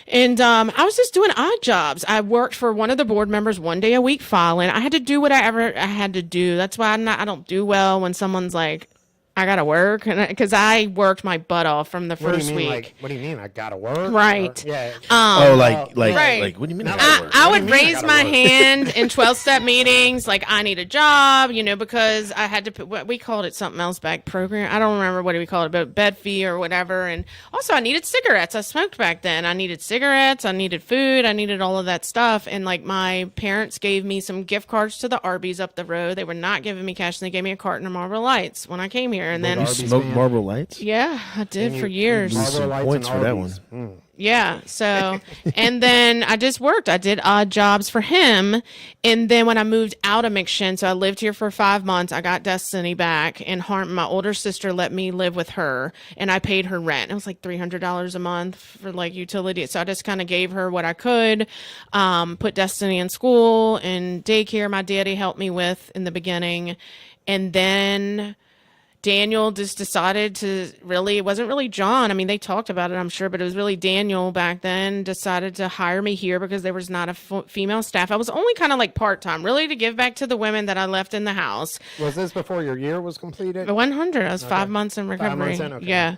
And I was just doing odd jobs. I worked for one of the board members 1 day a week filing. I had to do whatever I had to do. That's why I don't do well when someone's like, I gotta work, because I worked my butt off from the first week. What do you mean? I gotta work? Right. Yeah. Right. Like, what do you mean? I gotta work? I would raise my hand in 12-step meetings, like, I need a job, because I had to put, we called it something else back, program. I don't remember what we called it, but bed fee or whatever. And also, I needed cigarettes. I smoked back then. I needed cigarettes. I needed food. I needed all of that stuff. And like, my parents gave me some gift cards to the Arby's up the road. They were not giving me cash, and they gave me a carton of Marlboro Lights when I came here. And then you smoked Marlboro Lights? Yeah, I did for years. Some points for that one. Yeah. So, and then I just worked. I did odd jobs for him. And then when I moved out of McShin, so I lived here for 5 months, I got Destiny back, and my older sister let me live with her, and I paid her rent. It was like $300 a month for like utilities. So I just kind of gave her what I could, put Destiny in school and daycare. My daddy helped me with in the beginning. And then Daniel just decided to it wasn't really John. I mean, they talked about it, I'm sure, but it was really Daniel back then decided to hire me here because there was not a female staff. I was only kind of like part-time, really to give back to the women that I left in the house. Was this before your year was completed? 100. I was 5 months in recovery. 5 months in, okay. Yeah.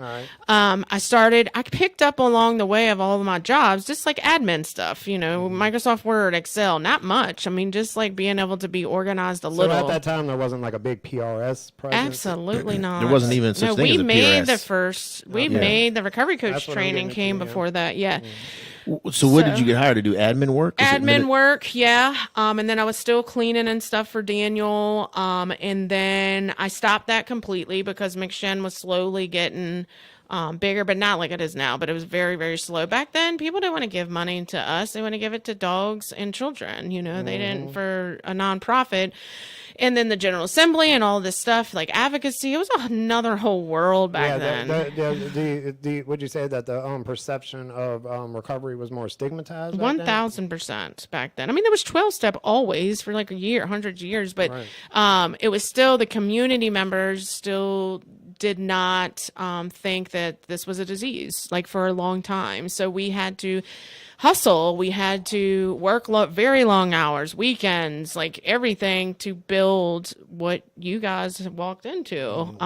All right. I picked up along the way of all of my jobs, just like admin stuff, Microsoft Word, Excel, not much. I mean, just like being able to be organized a little. So at that time, there wasn't like a big PRS presence? Absolutely not. There wasn't even such thing as a PRS. We made the recovery coach training came before that. Yeah. So what did you get hired to do? Admin work? Admin work, yeah. And then I was still cleaning and stuff for Daniel. And then I stopped that completely because McShin was slowly getting bigger, but not like it is now, but it was very, very slow. Back then, people didn't want to give money to us. They want to give it to dogs and children. They didn't for a nonprofit. And then the General Assembly and all this stuff, like advocacy, it was another whole world back then. Would you say that the perception of recovery was more stigmatized? 1,000% back then. I mean, there was 12-step always for like 100 years, but it was still the community members still did not think that this was a disease, like for a long time. So we had to hustle. We had to work very long hours, weekends, like everything to build what you guys walked into.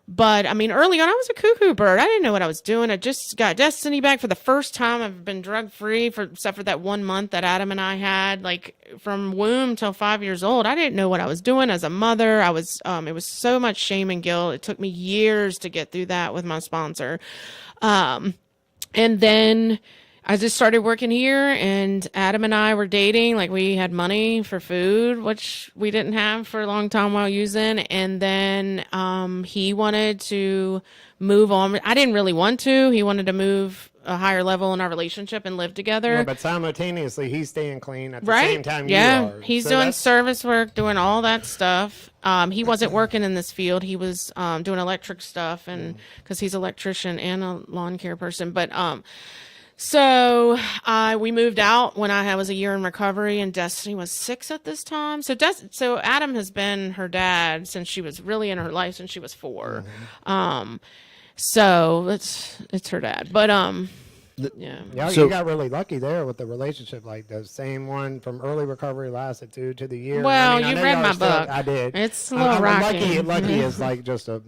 But I mean, early on, I was a cuckoo bird. I didn't know what I was doing. I just got Destiny back for the first time. I've been drug free except for that 1 month that Adam and I had, like from womb till 5 years old. I didn't know what I was doing as a mother. It was so much shame and guilt. It took me years to get through that with my sponsor. And then I just started working here, and Adam and I were dating. Like, we had money for food, which we didn't have for a long time while using. And then he wanted to move on. I didn't really want to. He wanted to move a higher level in our relationship and live together. Yeah, but simultaneously, he's staying clean at the same time you are. He's doing service work, doing all that stuff. He wasn't working in this field. He was doing electric stuff, and because he's an electrician and a lawn care person. But so we moved out when I was a year in recovery, and Destiny was 6 at this time. So Adam has been her dad since she was really in her life, since she was 4. So it's her dad. But Yeah, so, you got really lucky there with the relationship. Like the same one from early recovery lasted to the year. Well, I mean, you read my book. I did. It's a little rocky. Lucky is like just a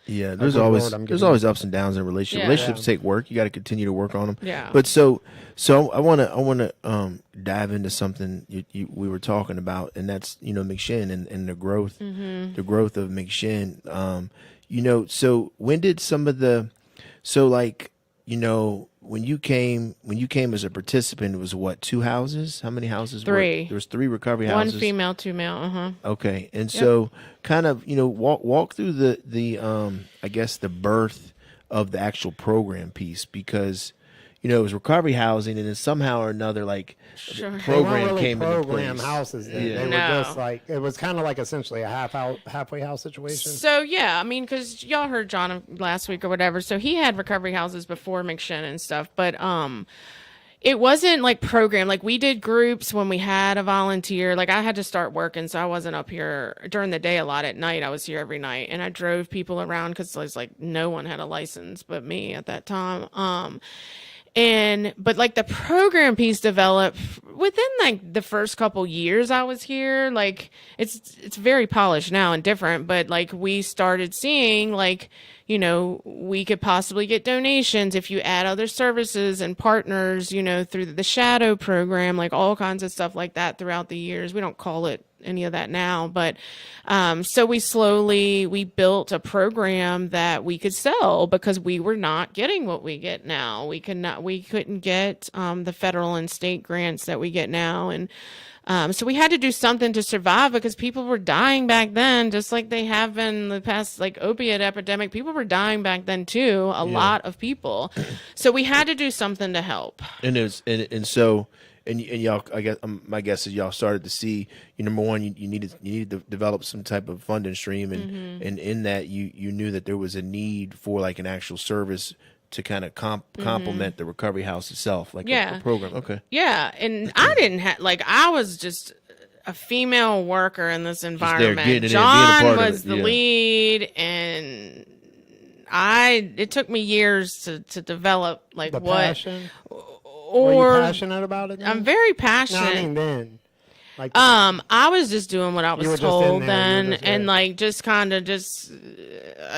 Yeah, there's always ups and downs in a relationship. Yeah. Relationships take work. You got to continue to work on them. Yeah. But so I want to dive into something we were talking about, and that's McShin and the growth of McShin. So when did some of the when you came as a participant, it was what, 2 houses? How many houses? 3. There was 3 recovery houses. 1 female, 2 male. Okay, and so kind of walk through the I guess the birth of the actual program piece, because it was recovery housing, and then somehow or another They program weren't came into place. program houses. Then. Yeah. They were just it was kind of like essentially a halfway house situation. So yeah, I mean, because y'all heard John last week or whatever, so he had recovery houses before McShin and stuff, but it wasn't like programmed. Like, we did groups when we had a volunteer. Like, I had to start working, so I wasn't up here during the day a lot. At night, I was here every night, and I drove people around because was like no one had a license but me at that time. But like the program piece developed within like the first couple years I was here. Like, it's very polished now and different, but like we started seeing like, we could possibly get donations if you add other services and partners, through the shadow program, like all kinds of stuff like that throughout the years. We don't call it any of that now, but so we built a program that we could sell because we were not getting what we get now. We couldn't get the federal and state grants that we get now, and so we had to do something to survive because people were dying back then, just like they have been the past, like opiate epidemic. People were dying back then too, a lot of people. So we had to do something to help. And So y'all, I guess my guess is y'all started to see, number one, you needed to develop some type of funding stream, and in that you knew that there was a need for like an actual service to kind of complement the recovery house itself, like a program. Okay. Yeah, and I didn't have I was just a female worker in this environment. John was the lead, and it took me years to develop the passion. Or were you passionate about it then? I'm very passionate. No, I mean then. I was just doing what I was told then, and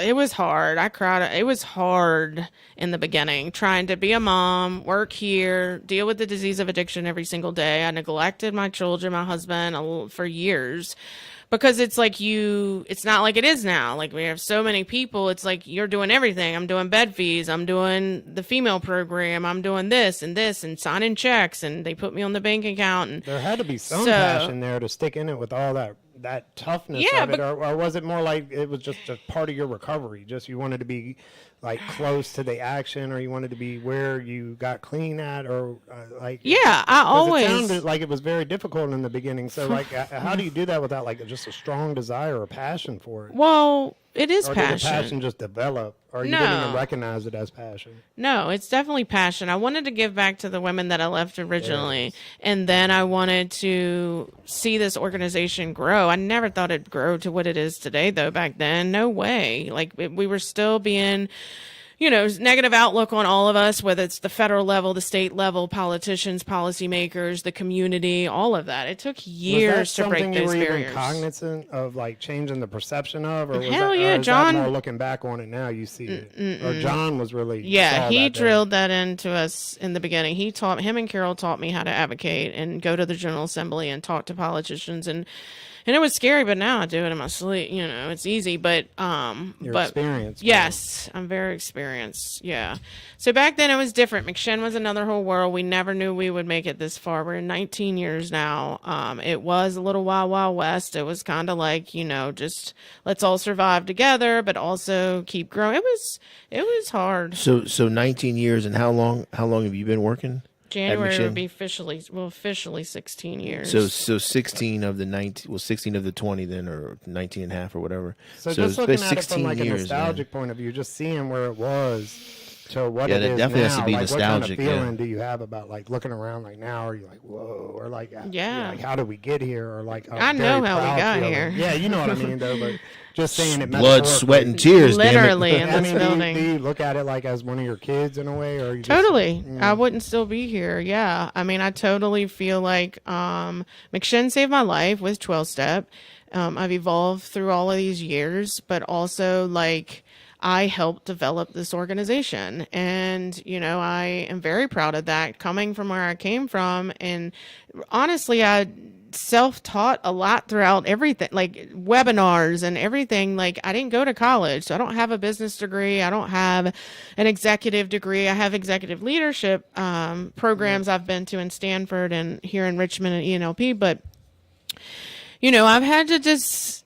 it was hard. I cried. It was hard in the beginning, trying to be a mom, work here, deal with the disease of addiction every single day. I neglected my children, my husband for years. Because it's not like it is now. Like, we have so many people. It's like you're doing everything. I'm doing bed fees. I'm doing the female program. I'm doing this and signing checks. And they put me on the bank account. And there had to be some passion there to stick in it with all that toughness of it. Or was it more like it was just a part of your recovery? Just you wanted to be like close to the action, or you wanted to be where you got clean at, or I always. It sounded like it was very difficult in the beginning. So how do you do that without just a strong desire or passion for it? Well, it is or passion. Did the passion just develop, or you didn't even recognize it as passion? No, it's definitely passion. I wanted to give back to the women that I left originally, and then I wanted to see this organization grow. I never thought it'd grow to what it is today, though. Back then, no way. We were still being, negative outlook on all of us, whether it's the federal level, the state level, politicians, policymakers, the community, all of that. It took years to break those barriers. Was that something you were even cognizant of, changing the perception of? Or was John. More looking back on it now, you see it. Or John was really. Yeah, he drilled that into us in the beginning. Him and Carol taught me how to advocate and go to the General Assembly and talk to politicians, and it was scary, but now I do it in my sleep. It's easy, but experienced. Yes, I'm very experienced. Yeah. So back then it was different. McShin was another whole world. We never knew we would make it this far. We're in 19 years now. It was a little wild west. It was kind of like, just let's all survive together, but also keep growing. It was hard. So 19 years, and how long have you been working? January would be officially 16 years. So 16 of the 19, 16 of the 20 then, or 19 and a half or whatever. So just looking at it from a nostalgic point of view, just seeing where it was to what it is definitely now. Has to be nostalgic. What kind of feeling do you have about looking around now? Are you like, whoa, or how did we get here? Or I know how we got here. Yeah, you know what I mean though, but just saying it. Blood, sweat, and tears. Literally in this building. Do you look at it as one of your kids in a way, or you totally? I wouldn't still be here. Yeah, I mean, I totally feel like McShin saved my life with 12-step. I've evolved through all of these years, but also I helped develop this organization. And, I am very proud of that, coming from where I came from. And honestly, I self-taught a lot throughout everything, like webinars and everything. Like, I didn't go to college, so I don't have a business degree. I don't have an executive degree. I have executive leadership programs I've been to in Stanford and here in Richmond at ENLP. But, I've had to just,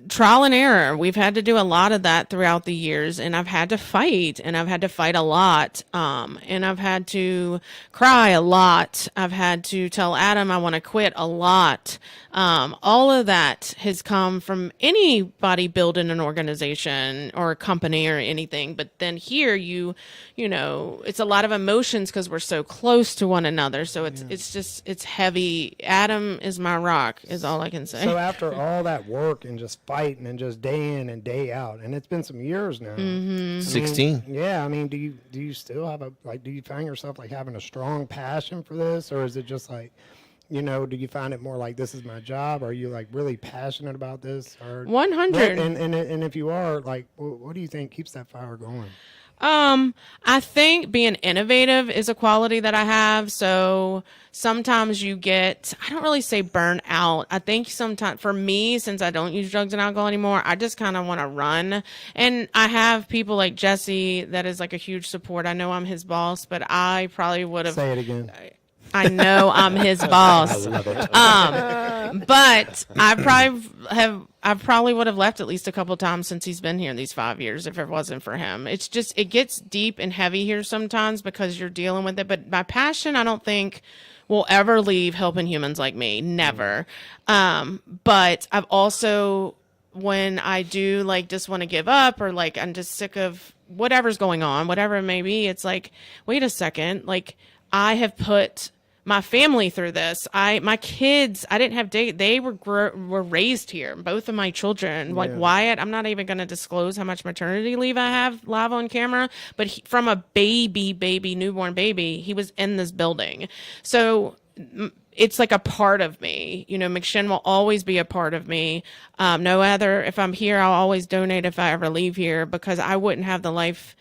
trial and error. We've had to do a lot of that throughout the years, and I've had to fight, and I've had to fight a lot. And I've had to cry a lot. I've had to tell Adam I want to quit a lot. All of that has come from anybody building an organization or a company or anything. But then here it's a lot of emotions because we're so close to one another. So it's heavy. Adam is my rock, is all I can say. So after all that work and just fighting and just day in and day out, and it's been some years now. 16. Yeah. I mean, do you still have do you find yourself like having a strong passion for this, or is it just like, do you find it more like this is my job? Or are you like really passionate about this? Or 100. And if you are, like, what do you think keeps that fire going? I think being innovative is a quality that I have. So sometimes I don't really say burn out. I think sometimes for me, since I don't use drugs and alcohol anymore, I just kind of want to run. And I have people like Jesse that is like a huge support. I know I'm his boss, but I probably would have. Say it again. I know I'm his boss. I love it. But I probably would have left at least a couple of times since he's been here these 5 years if it wasn't for him. It's just, it gets deep and heavy here sometimes because you're dealing with it. But my passion, I don't think will ever leave helping humans like me. Never. But I've also, when I do like just want to give up or like I'm just sick of whatever's going on, whatever it may be, it's like, wait a second, like I have put my family through this. My kids, I didn't have they were raised here. Both of my children, like Wyatt, I'm not even going to disclose how much maternity leave I have live on camera, but from a newborn baby, he was in this building. So it's like a part of me. McShin will always be a part of me. If I'm here, I'll always donate if I ever leave here, because I wouldn't have the life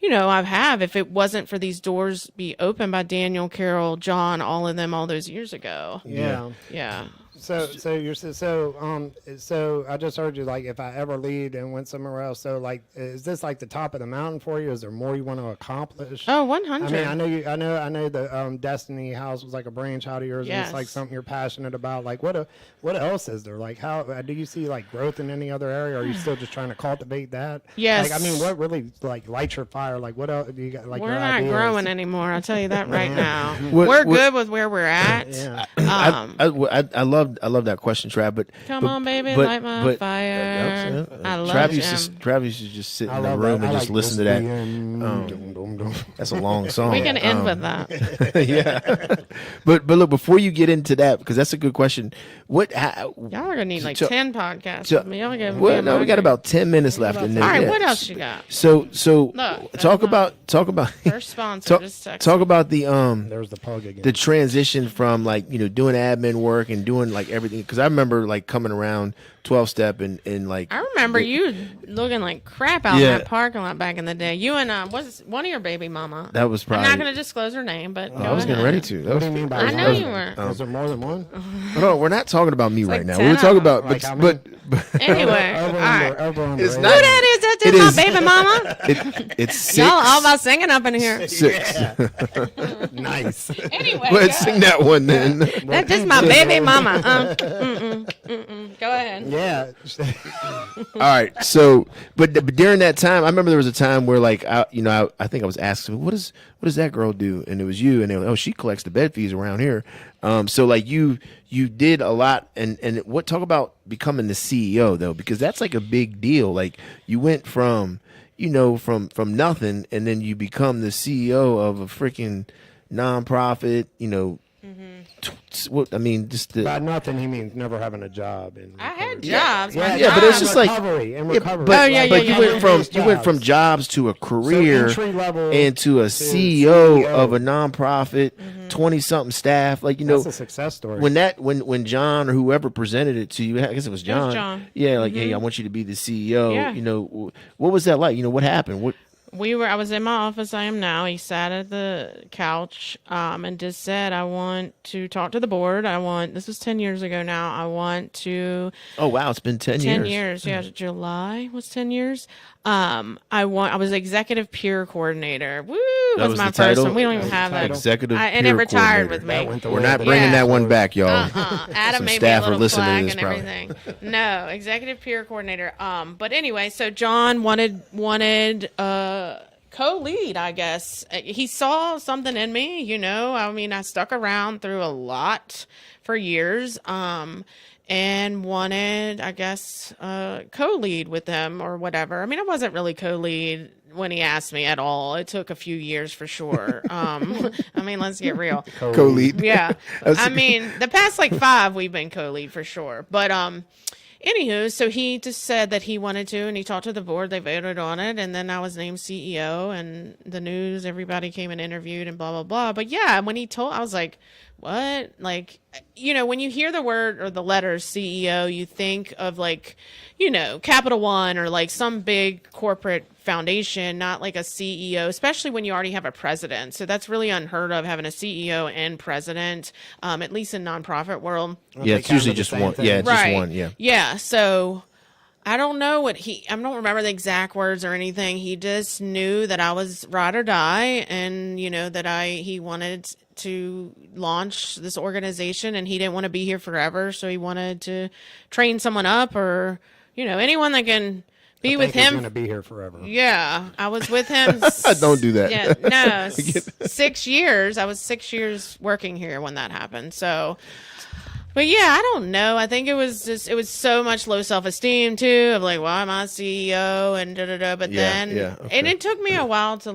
I have if it wasn't for these doors be opened by Daniel, Carol, John, all of them all those years ago. Yeah. So I just heard you, like, if I ever leave and went somewhere else. So like, is this like the top of the mountain for you? Is there more you want to accomplish? Oh, 100. I mean, I know the Destiny House was like a brainchild of yours. Yes. And it's like something you're passionate about. Like, what else is there? Like, how do you see like growth in any other area? Or are you still just trying to cultivate that? Yes. Like, I mean, what really like lights your fire? Like, what else do you got? Like, we're not growing anymore. I'll tell you that right now. We're good with where we're at. Yeah. I love that question, Trav. But come on, baby, light my fire. I love Trav used to just sit in the room and just listen to that. That's a long song. We can end with that. Yeah. But look, before you get into that, because that's a good question. Y'all are gonna need like 10 podcasts. We got about 10 minutes left. All right, what else you got? So Look, talk about first sponsor. Talk about the there's the plug again. The transition from like doing admin work and doing like everything, because I remember like coming around 12-step and like I remember you looking like crap out in that parking lot back in the day. You and was one of your baby mama. That was probably. I'm not going to disclose her name, but I was getting ready to. What do you mean by? I know you were. Is there more than one? No, we're not talking about me right now. We're talking about like anyway. All right. It's Who not. that is? That's my baby mama. It's 6. Y'all all about singing up in here. 6. Nice. Anyway, Go ahead, sing that one then. That's just my baby mama. Go ahead. Yeah. All right. So, but during that time, I remember there was a time where like I think I was asking, what does that girl do? And it was you, and they were like, oh, she collects the bed fees around here. So like you did a lot, and talk about becoming the CEO though, because that's like a big deal. Like you went from from nothing, and then you become the CEO of a freaking nonprofit. What I mean, just by nothing he means never having a job. I had jobs. Yeah, but it's just like recovery. But you went from jobs to a career and to a CEO of a nonprofit, 20-something staff. Like, that's a success story. When John or whoever presented it to you, I guess it was John. It was John. Yeah, like, hey, I want you to be the CEO. Yeah. You know, what was that like? You know, what happened? I was in my office. I am now. He sat at the couch and just said, I want to talk to the board. This was 10 years ago now. I want to. Oh, wow. It's been 10 years. 10 years. Yeah. July was 10 years. I was executive peer coordinator. Woo! That was my the title? first one. We don't even have that. Executive peer and it retired coordinator. with me. We're not bringing that one back, y'all. Adam Some made staff me a are little listening to flag this and probably. everything. No, executive peer coordinator. But anyway, so John wanted co-lead, I guess. He saw something in me, you know. I mean, I stuck around through a lot for years, and wanted, I guess, co-lead with him or whatever. I mean, I wasn't really co-lead when he asked me at all. It took a few years for sure. I mean, let's get real. Co-lead. Yeah. I mean, the past 5 we've been co-lead for sure. But anywho, so he just said that he wanted to, and he talked to the board. They voted on it, and then I was named CEO, and the news, everybody came and interviewed, and blah, blah, blah. But yeah, when he told, I was like, what? Like, you know, when you hear the word or the letters CEO, you think of Capital One or some big corporate foundation, not like a CEO, especially when you already have a president. So that's really unheard of, having a CEO and president, at least in nonprofit world. Yeah, it's usually just one. Yeah, it's just one. Yeah. Yeah. So I don't know I don't remember the exact words or anything. He just knew that I was ride or die, and that he wanted to launch this organization, and he didn't want to be here forever. So he wanted to train someone up, or, anyone that can be with him. He's going to be here forever. Yeah. I was with him. Don't do that. Yeah, no, 6 years. I was 6 years working here when that happened. So, but yeah, I don't know. I think it was so much low self-esteem too, of why am I CEO and da-da-da. But okay. And it took me a while to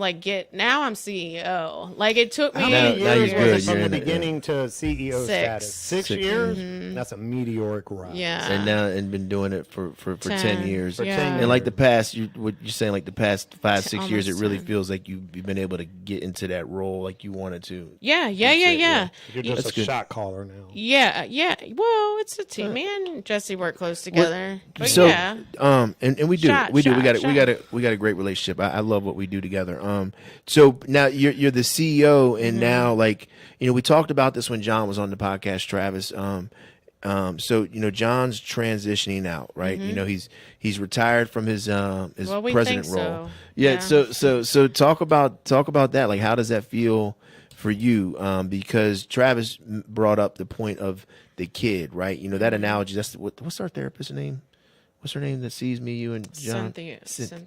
now I'm CEO. It took me How many years good. was it from You're the in it, beginning to CEO status? 6 years? Mm-hmm. That's a meteoric rise. Yeah. And been doing it for 10 years. For 10 And years. the past, what you're saying, the past 5-6 years, it Almost really 10. feels like you've been able to get into that role like you wanted to. Yeah. You're just That's a good. shot caller now. Yeah. Well, it's a team. Me and Jesse work close together. But So, yeah. and we do. Shot, We got shot. a great relationship. I love what we do together. So now you're the CEO, and now we talked about this when John was on the podcast, Travis. So John's transitioning out, right? He's retired from his Well, we president think role. so. Yeah. Yeah. So talk about that. How does that feel for you? Because Travis brought up the point of the kid, right? That analogy. That's what's our therapist's name? What's her name that sees me, you, and John? Cynthia.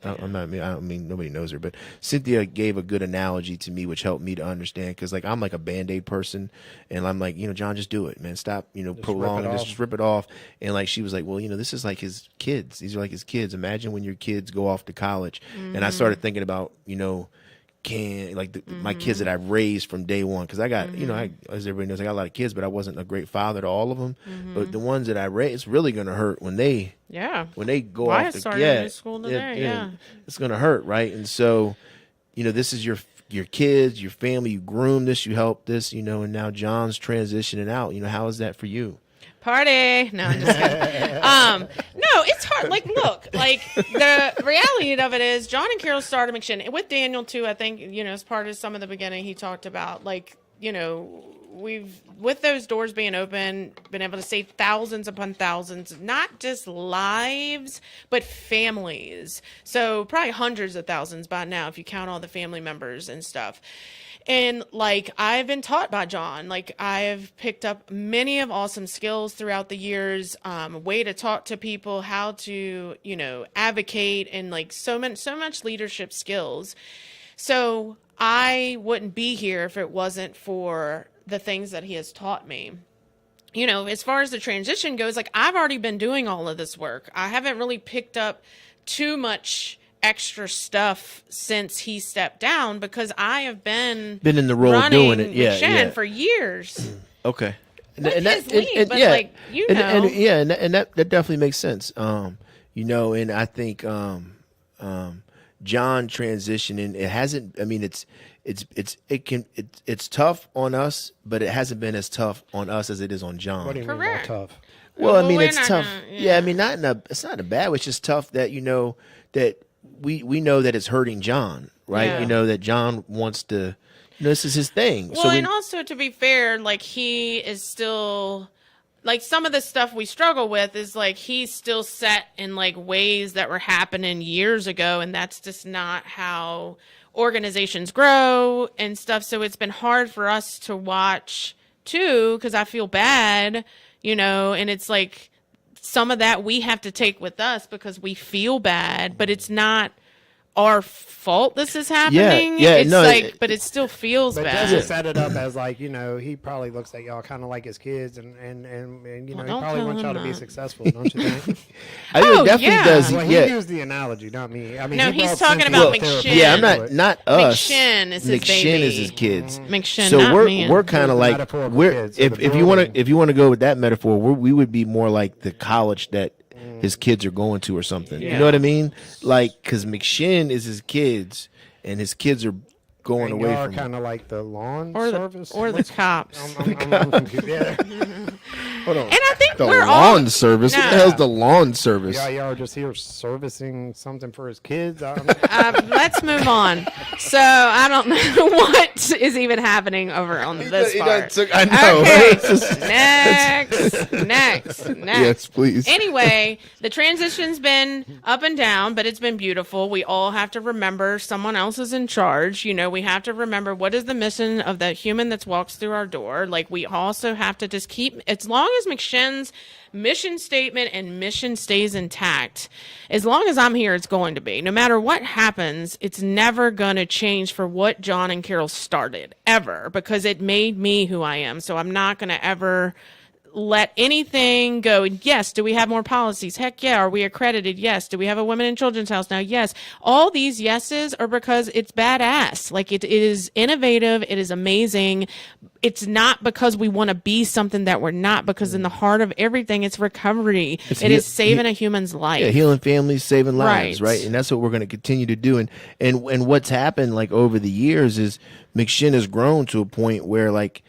I don't mean nobody knows her, but Cynthia gave a good analogy to me, which helped me to understand. Because I'm a Band-Aid person, and I'm John, just do it, man. Stop, prolonging this, just rip it off. And she was like, well, this is like his kids. These are like his kids. Imagine when your kids go off to college. And I started thinking about, my kids that I raised from day one, because I got as everybody knows, I got a lot of kids, but I wasn't a great father to all of them. But the ones that I raised, it's really gonna hurt when they go off to school today. It's gonna hurt, right? And so this is your kids, your family, you groom this, you help this, and now John's transitioning out. How is that for you? Party. No, I'm just kidding. No, it's hard. Look, the reality of it is John and Carol started McShin. With Daniel too, I think, as part of some of the beginning, he talked about we've, with those doors being open, been able to save thousands upon thousands, not just lives, but families. So probably hundreds of thousands by now, if you count all the family members and stuff. And I've been taught by John, I've picked up many of awesome skills throughout the years, way to talk to people, how to, advocate, and so much leadership skills. So I wouldn't be here if it wasn't for the things that he has taught me. As far as the transition goes, I've already been doing all of this work. I haven't really picked up too much extra stuff since he stepped down, because I have been in the role doing it, McShin for years. Okay, And that that definitely makes sense. And I think John transitioning, it hasn't. I mean, it's tough on us, but it hasn't been as tough on us as it is on John. What do you mean by tough? Well, I mean, it's tough. Yeah, I mean, it's not a bad way. It's just tough that that we know that it's hurting John, right? Yeah. That John wants to. This is his thing. Well, and also to be fair, like he is still. Like some of the stuff we struggle with is like he's still set in like ways that were happening years ago, and that's just not how organizations grow and stuff. So it's been hard for us to watch too, because I feel bad, and it's like some of that we have to take with us because we feel bad, but it's not our fault this is happening. It's but it still feels bad. But set it up as like, he probably looks at y'all kind of like his kids and he probably wants y'all to be successful, don't you think? I think it definitely does. Well, he used the analogy, not me. I mean, no, he's talking about McShin. Yeah, I'm not us. McShin is his baby. McShin is his kids. McShin, so not we're kind of like if you want to go with that metaphor, we would be more like the college that his kids are going to or something. You know what I mean? Like, because McShin is his kids, and his kids are going away from kind of like the lawn service or the cops. I'm confused. Yeah. Hold on. And I think the we're lawn service. No. What the hell's the lawn service? Yeah, y'all are just here servicing something for his kids. Let's move on. So I don't know what is even happening over on this part. I know. Okay. Next. Yes, please. Anyway, the transition's been up and down, but it's been beautiful. We all have to remember someone else is in charge. We have to remember what is the mission of the human that walks through our door. Like, we also have to just keep, as long as McShin's mission statement and mission stays intact, as long as I'm here, it's going to be. No matter what happens, it's never going to change for what John and Carol started, ever, because it made me who I am. So I'm not going to ever let anything go. Yes. Do we have more policies? Heck yeah. Are we accredited? Yes. Do we have a women and children's house now? Yes. All these yeses are because it's badass. Like it is innovative. It is amazing. It's not because we want to be something that we're not, because in the heart of everything, it's recovery. It is saving a human's life. Yeah, healing families, saving lives, right? And that's what we're going to continue to do. And what's happened like over the years is McShin has grown to a point where like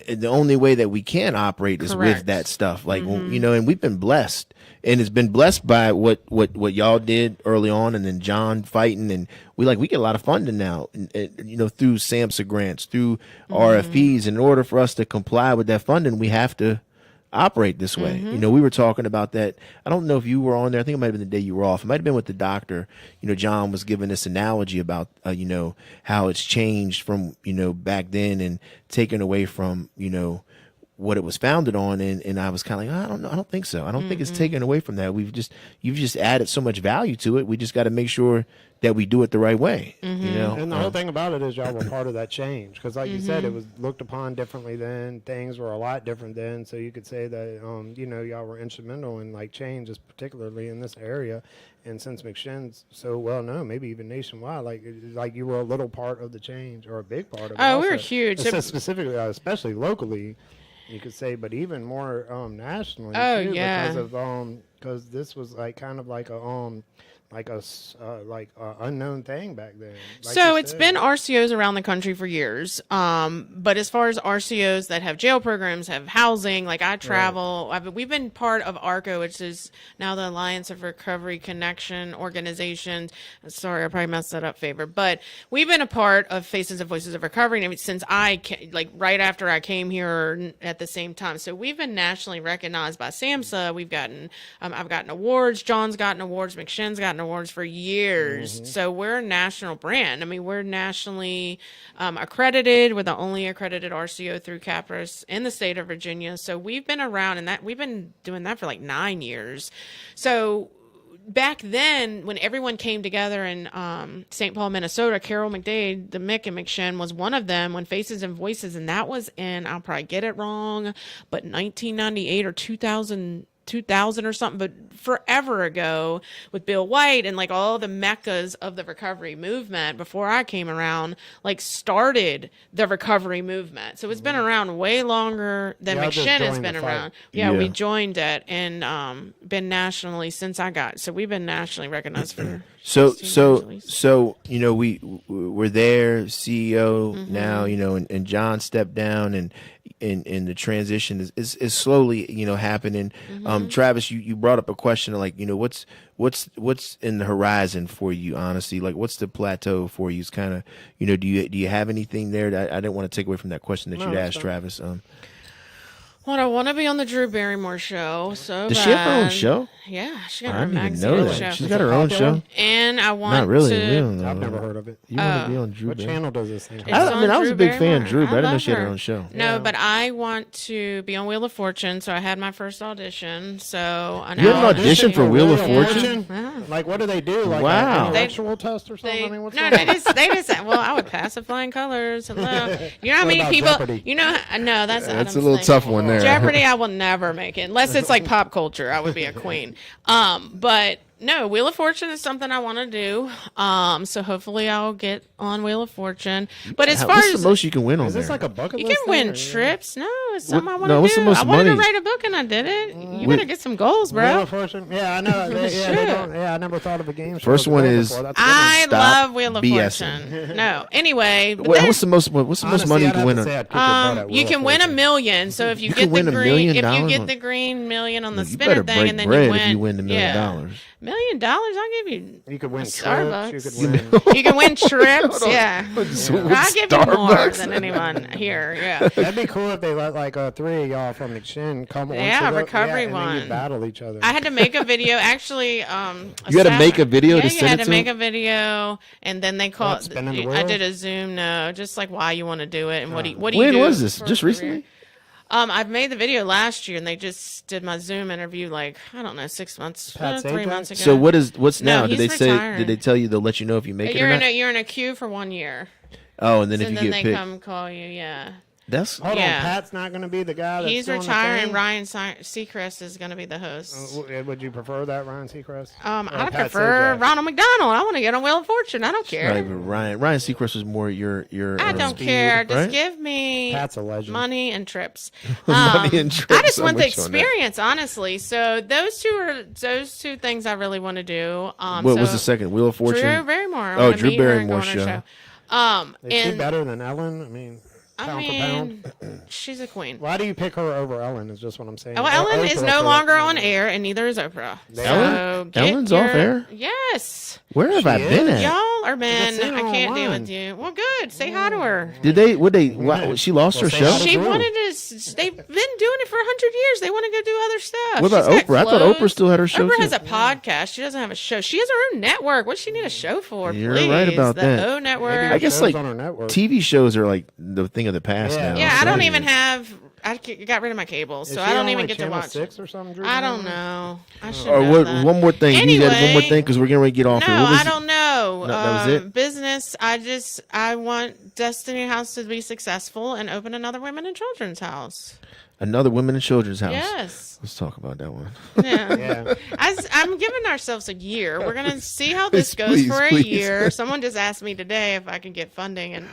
the only way that we can operate is with that stuff. Like, and we've been blessed, and it's been blessed by what y'all did early on, and then John fighting, and we get a lot of funding now, and through SAMHSA grants, through RFPs. And in order for us to comply with that funding, we have to operate this way. We were talking about that. I don't know if you were on there. I think it might have been the day you were off. It might have been with the doctor. John was giving this analogy about, how it's changed from, back then and taken away from, what it was founded on. And I was kind of like, I don't know. I don't think so. I don't think it's taken away from that. You've just added so much value to it. We just got to make sure that we do it the right way. And the whole thing about it is y'all were part of that change, because like you said, it was looked upon differently then. Things were a lot different then, so you could say that y'all were instrumental in like changes, particularly in this area. And since McShin's so well known, maybe even nationwide, like you were a little part of the change, or a big part of it. Oh, we were huge. Specifically, especially locally, you could say, but even more nationally. Oh, too, yeah. Because this was like kind of like a unknown thing back then. So it's been RCOs around the country for years. But as far as RCOs that have jail programs, have housing, like I travel, we've been part of ARCO, which is now the Alliance of Recovery Connection Organization. Sorry, I probably messed that up, Favor. But we've been a part of Faces and Voices of Recovery since right after I came here at the same time. So we've been nationally recognized by SAMHSA. We've gotten, I've gotten awards. John's gotten awards. McShin's gotten awards for years. So we're a national brand. I mean, we're nationally accredited. We're the only accredited RCO through CAPRIS in the state of Virginia. So we've been around, and we've been doing that for like 9 years. So back then, when everyone came together in St. Paul, Minnesota, Carol McDade, the Mick and McShin was one of them, when Faces and Voices, and that was in, I'll probably get it wrong, but 1998 or 2000. 2000 or something, but forever ago with Bill White and like all the meccas of the recovery movement before I came around, like started the recovery movement. So it's been around way longer than McShin has been around. Yeah, we joined it and been nationally since I got. So we've been nationally recognized for. So you know we're there, CEO now, you know, and John stepped down and the transition is slowly, you know, happening. Travis, you brought up a question of like, you know, what's in the horizon for you, honestly? Like what's the plateau for you? It's kind of, you know, do you have anything there? I didn't want to take away from that question that you'd asked, Travis. Well, I want to be on the Drew Barrymore show. So does she have her own show? Yeah, she got I her didn't even magazine know that. show. She's got her own show. And I want Not really. to. I've never heard of it. You want to be on Drew? What channel does this thing? I was a big fan of Drew, but I didn't know she had her her. own show. No, but I want to be on Wheel of Fortune, so I had my first audition. So you had an audition for Wheel of Fortune? Yeah. Like, what do they do? Like Wow. an intellectual test or something? I mean, what's they just well, I would pass with flying colors. Hello, you know how many people? Jeopardy? You know, no, that's That's a little tough one there. Jeopardy, I will never make it unless it's like pop culture. I would be a queen. But no, Wheel of Fortune is something I want to do. So hopefully I'll get on Wheel of Fortune. But as far what's as the most you can win on Is this there? like a bucket you list? can win thing, or- trips. No, it's something I want to no, what's do. the most I wanted to money? write a book and I did it. You better get some goals, Wheel bro. of Fortune? Yeah, I know. They don't. Yeah, I never thought of a game. show First with one that is- before. That's a good one. I Stop love Wheel of BSing. Fortune. No, anyway, but Wait, then, what's the most Honestly, money you I'd can have win to on? say I'd kick your butt at you Wheel can of win $1 Fortune. million. So if you You get can the win $1 green, million if you on- get the green million on the You spinner better thing, break and then bread you win, if you win the $1 million. $1 million, I'll give you. You could win trips. Starbucks. You could win. You can win trips. Yeah, So with I give you more Starbucks? than anyone here. Yeah. That'd be cool if they let like three of y'all from McShin come on. Yeah, to the- recovery and then one. you battle each other. I had to make a video. Actually, You had to make a video yeah, to you send had it to to make them? a video, and then they called. spinning the I wheel? did a Zoom. No, just like why you want to do it and what do you When do was this? for a Just career. recently? I've made the video last year, and they just did my Zoom interview like I don't know 6 months, Pat 3 Sajak? months ago. So what's No, now? Did he's they retiring. did they tell you they'll let you know if you make it You're or in not? you're in a queue for 1 year, Oh, and then if and you then get they picked, come call you. Yeah. that's Hold yeah. on, Pat's not going to be the guy that's He's doing the retiring. thing? Ryan Seacrest is going to be the host. Would you prefer that, Ryan Seacrest? Or I Pat prefer Sajak? Ronald McDonald. I want to get on Wheel of Fortune. I don't care. right, but Ryan Seacrest was more your. I don't care. Just right? give me Pat's a legend. money and trips. Money and trips, I just I'm want the with you on that. experience, honestly. So those two things I really want to do. What so was the second? Wheel of Fortune. Drew Barrymore. I Oh, wanna Drew meet her and Barrymore go on her show. Is she and better than Ellen? I mean, pound for pound. she's a queen. Why do you pick her over Ellen? Is just what I'm saying. Well, Or Ellen is Oprah no for longer that on matter. air, and neither is Oprah. Ellen? So Ellen's off air? Yes. Where have I She been is? at? Y'all are men. seen her I can't deal online. with you. Well, good. Say hi to her. Did they? Would they? Why, she lost her say show. hi to She Drew. wanted to. They've been doing it for 100 years. They want to go do other stuff. What about She's got Oprah? I thought clothes. Oprah still had her show Oprah too. has a podcast. She doesn't have a show. She has her own network. What does she need a show for? You're Please? right about the that. O Network. Maybe I guess shows like on her network. TV shows are like the thing of the past Yeah. now. Yeah, I So don't yeah. even have. I got rid of my cable, Is so she I don't on, even like, get to Channel watch. 6 or something, Drew? I don't know. I should Or know what? that. One more thing. You got one more Anyway. thing because we're getting ready to get off. No, here. What was I don't know. No, that was it? Business. I want Destiny House to be successful and open another women and children's house. Another women and children's house. Yes. Let's talk about that one. Yeah. Yeah. I'm giving ourselves a year. We're gonna see how this goes Please, for a please. year. Someone just asked me today if I can get funding, and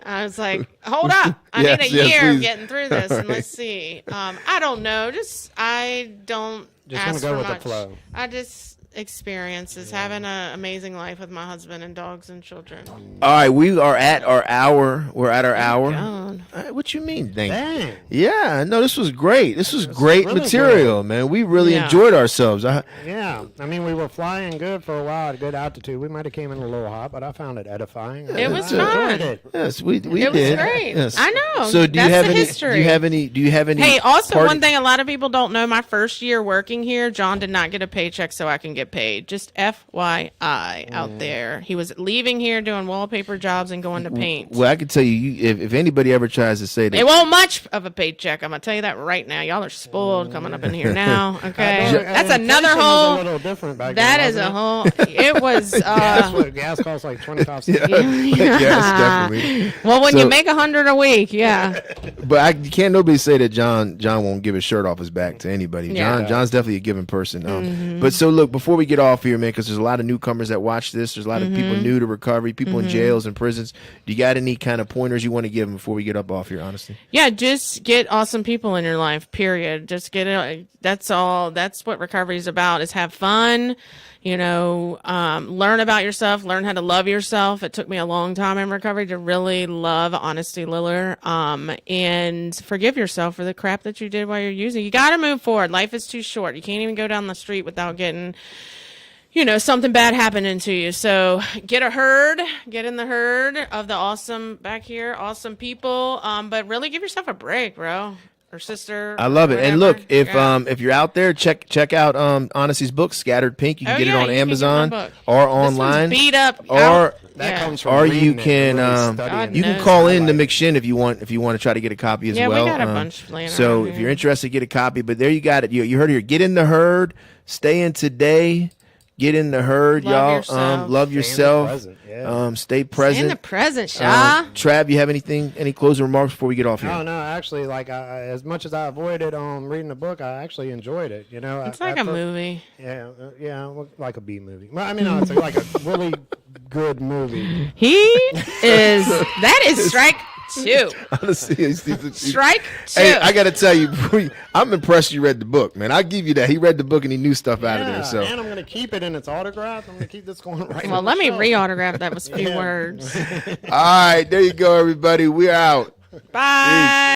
I was like, "Hold up, I Yes, need a yes, year of please. getting through this, All and let's see." I don't know. I don't Just ask gonna go for with the much. flow. I just experiences having an amazing life with my husband and dogs and children. All right, we are at our hour. We're at our hour. God. What you mean? Thank you. Dang. Yeah, no, this was great. This was great really material, man. We really Yeah. enjoyed ourselves. Yeah. I mean, we were flying good for a while at good altitude. We might have came in a little hot, but I found it edifying. It was I enjoyed fun. it. Yes, we It did. was great. Yes. I know. So do That's you have the any? history. Do you have any? Hey, also party- one thing a lot of people don't know, my first year working here, John did not get a paycheck so I can get paid. Just FYI out there. He was leaving here doing wallpaper jobs and going to paint. Well, I can tell you, if anybody ever tries to say that it won't much of a paycheck. I'm gonna tell you that right now. Y'all are spoiled coming up in here now. Okay, that's another whole. A little different back that then, is a whole. It was. Gas costs like 25 cents. Yes, definitely. Well, when you make $100 a week, yeah. But you can't nobody say that John won't give his shirt off his back to anybody. Yeah. John's definitely a giving person. But so look, before we get off here, man, because there's a lot of newcomers that watch this. There's a lot of people new to recovery, people in jails and prisons. Do you got any kind of pointers you want to give them before we get up off here? Honestly, Yeah, just get awesome people in your life. Period. Just get it. That's all. That's what recovery is about. Is have fun. Learn about yourself. Learn how to love yourself. It took me a long time in recovery to really love Honesty Liller. And forgive yourself for the crap that you did while you're using. You got to move forward. Life is too short. You can't even go down the street without getting, something bad happening to you. So get in the herd of the awesome people. But really give yourself a break, bro. Or sister. I love it. Whatever. And look, if you're out there, check out Honesty's book, Scattered Pink. You can get it on Amazon or online. This one's beat up. Or That comes from or you reading it, can really you can call in to McShin if you want to try to get a copy as well. Yeah, we got a bunch laying So around if here. you're interested, get a copy. But there you got it. You heard it here. Get in the herd. Stay in today. Get in the herd, Love y'all. yourself. Love yourself. present, yeah. Stay present. In the present, Shaw. Trav, you have any closing remarks before we get off here? No, actually, as much as I avoided reading the book, I actually enjoyed it. It's like a movie. Yeah, like a B movie. Well, I mean, no, it's like a really good movie. That is strike two. Honestly, Strike two. Hey, I got to tell you, I'm impressed you read the book, man. I'll give you that. He read the book and he knew stuff out of there. So, and I'm going to keep it in its autograph. I'm going to keep this going right. Well, let me re-autograph that with a few words. all right, there you go, everybody. We're out. Bye.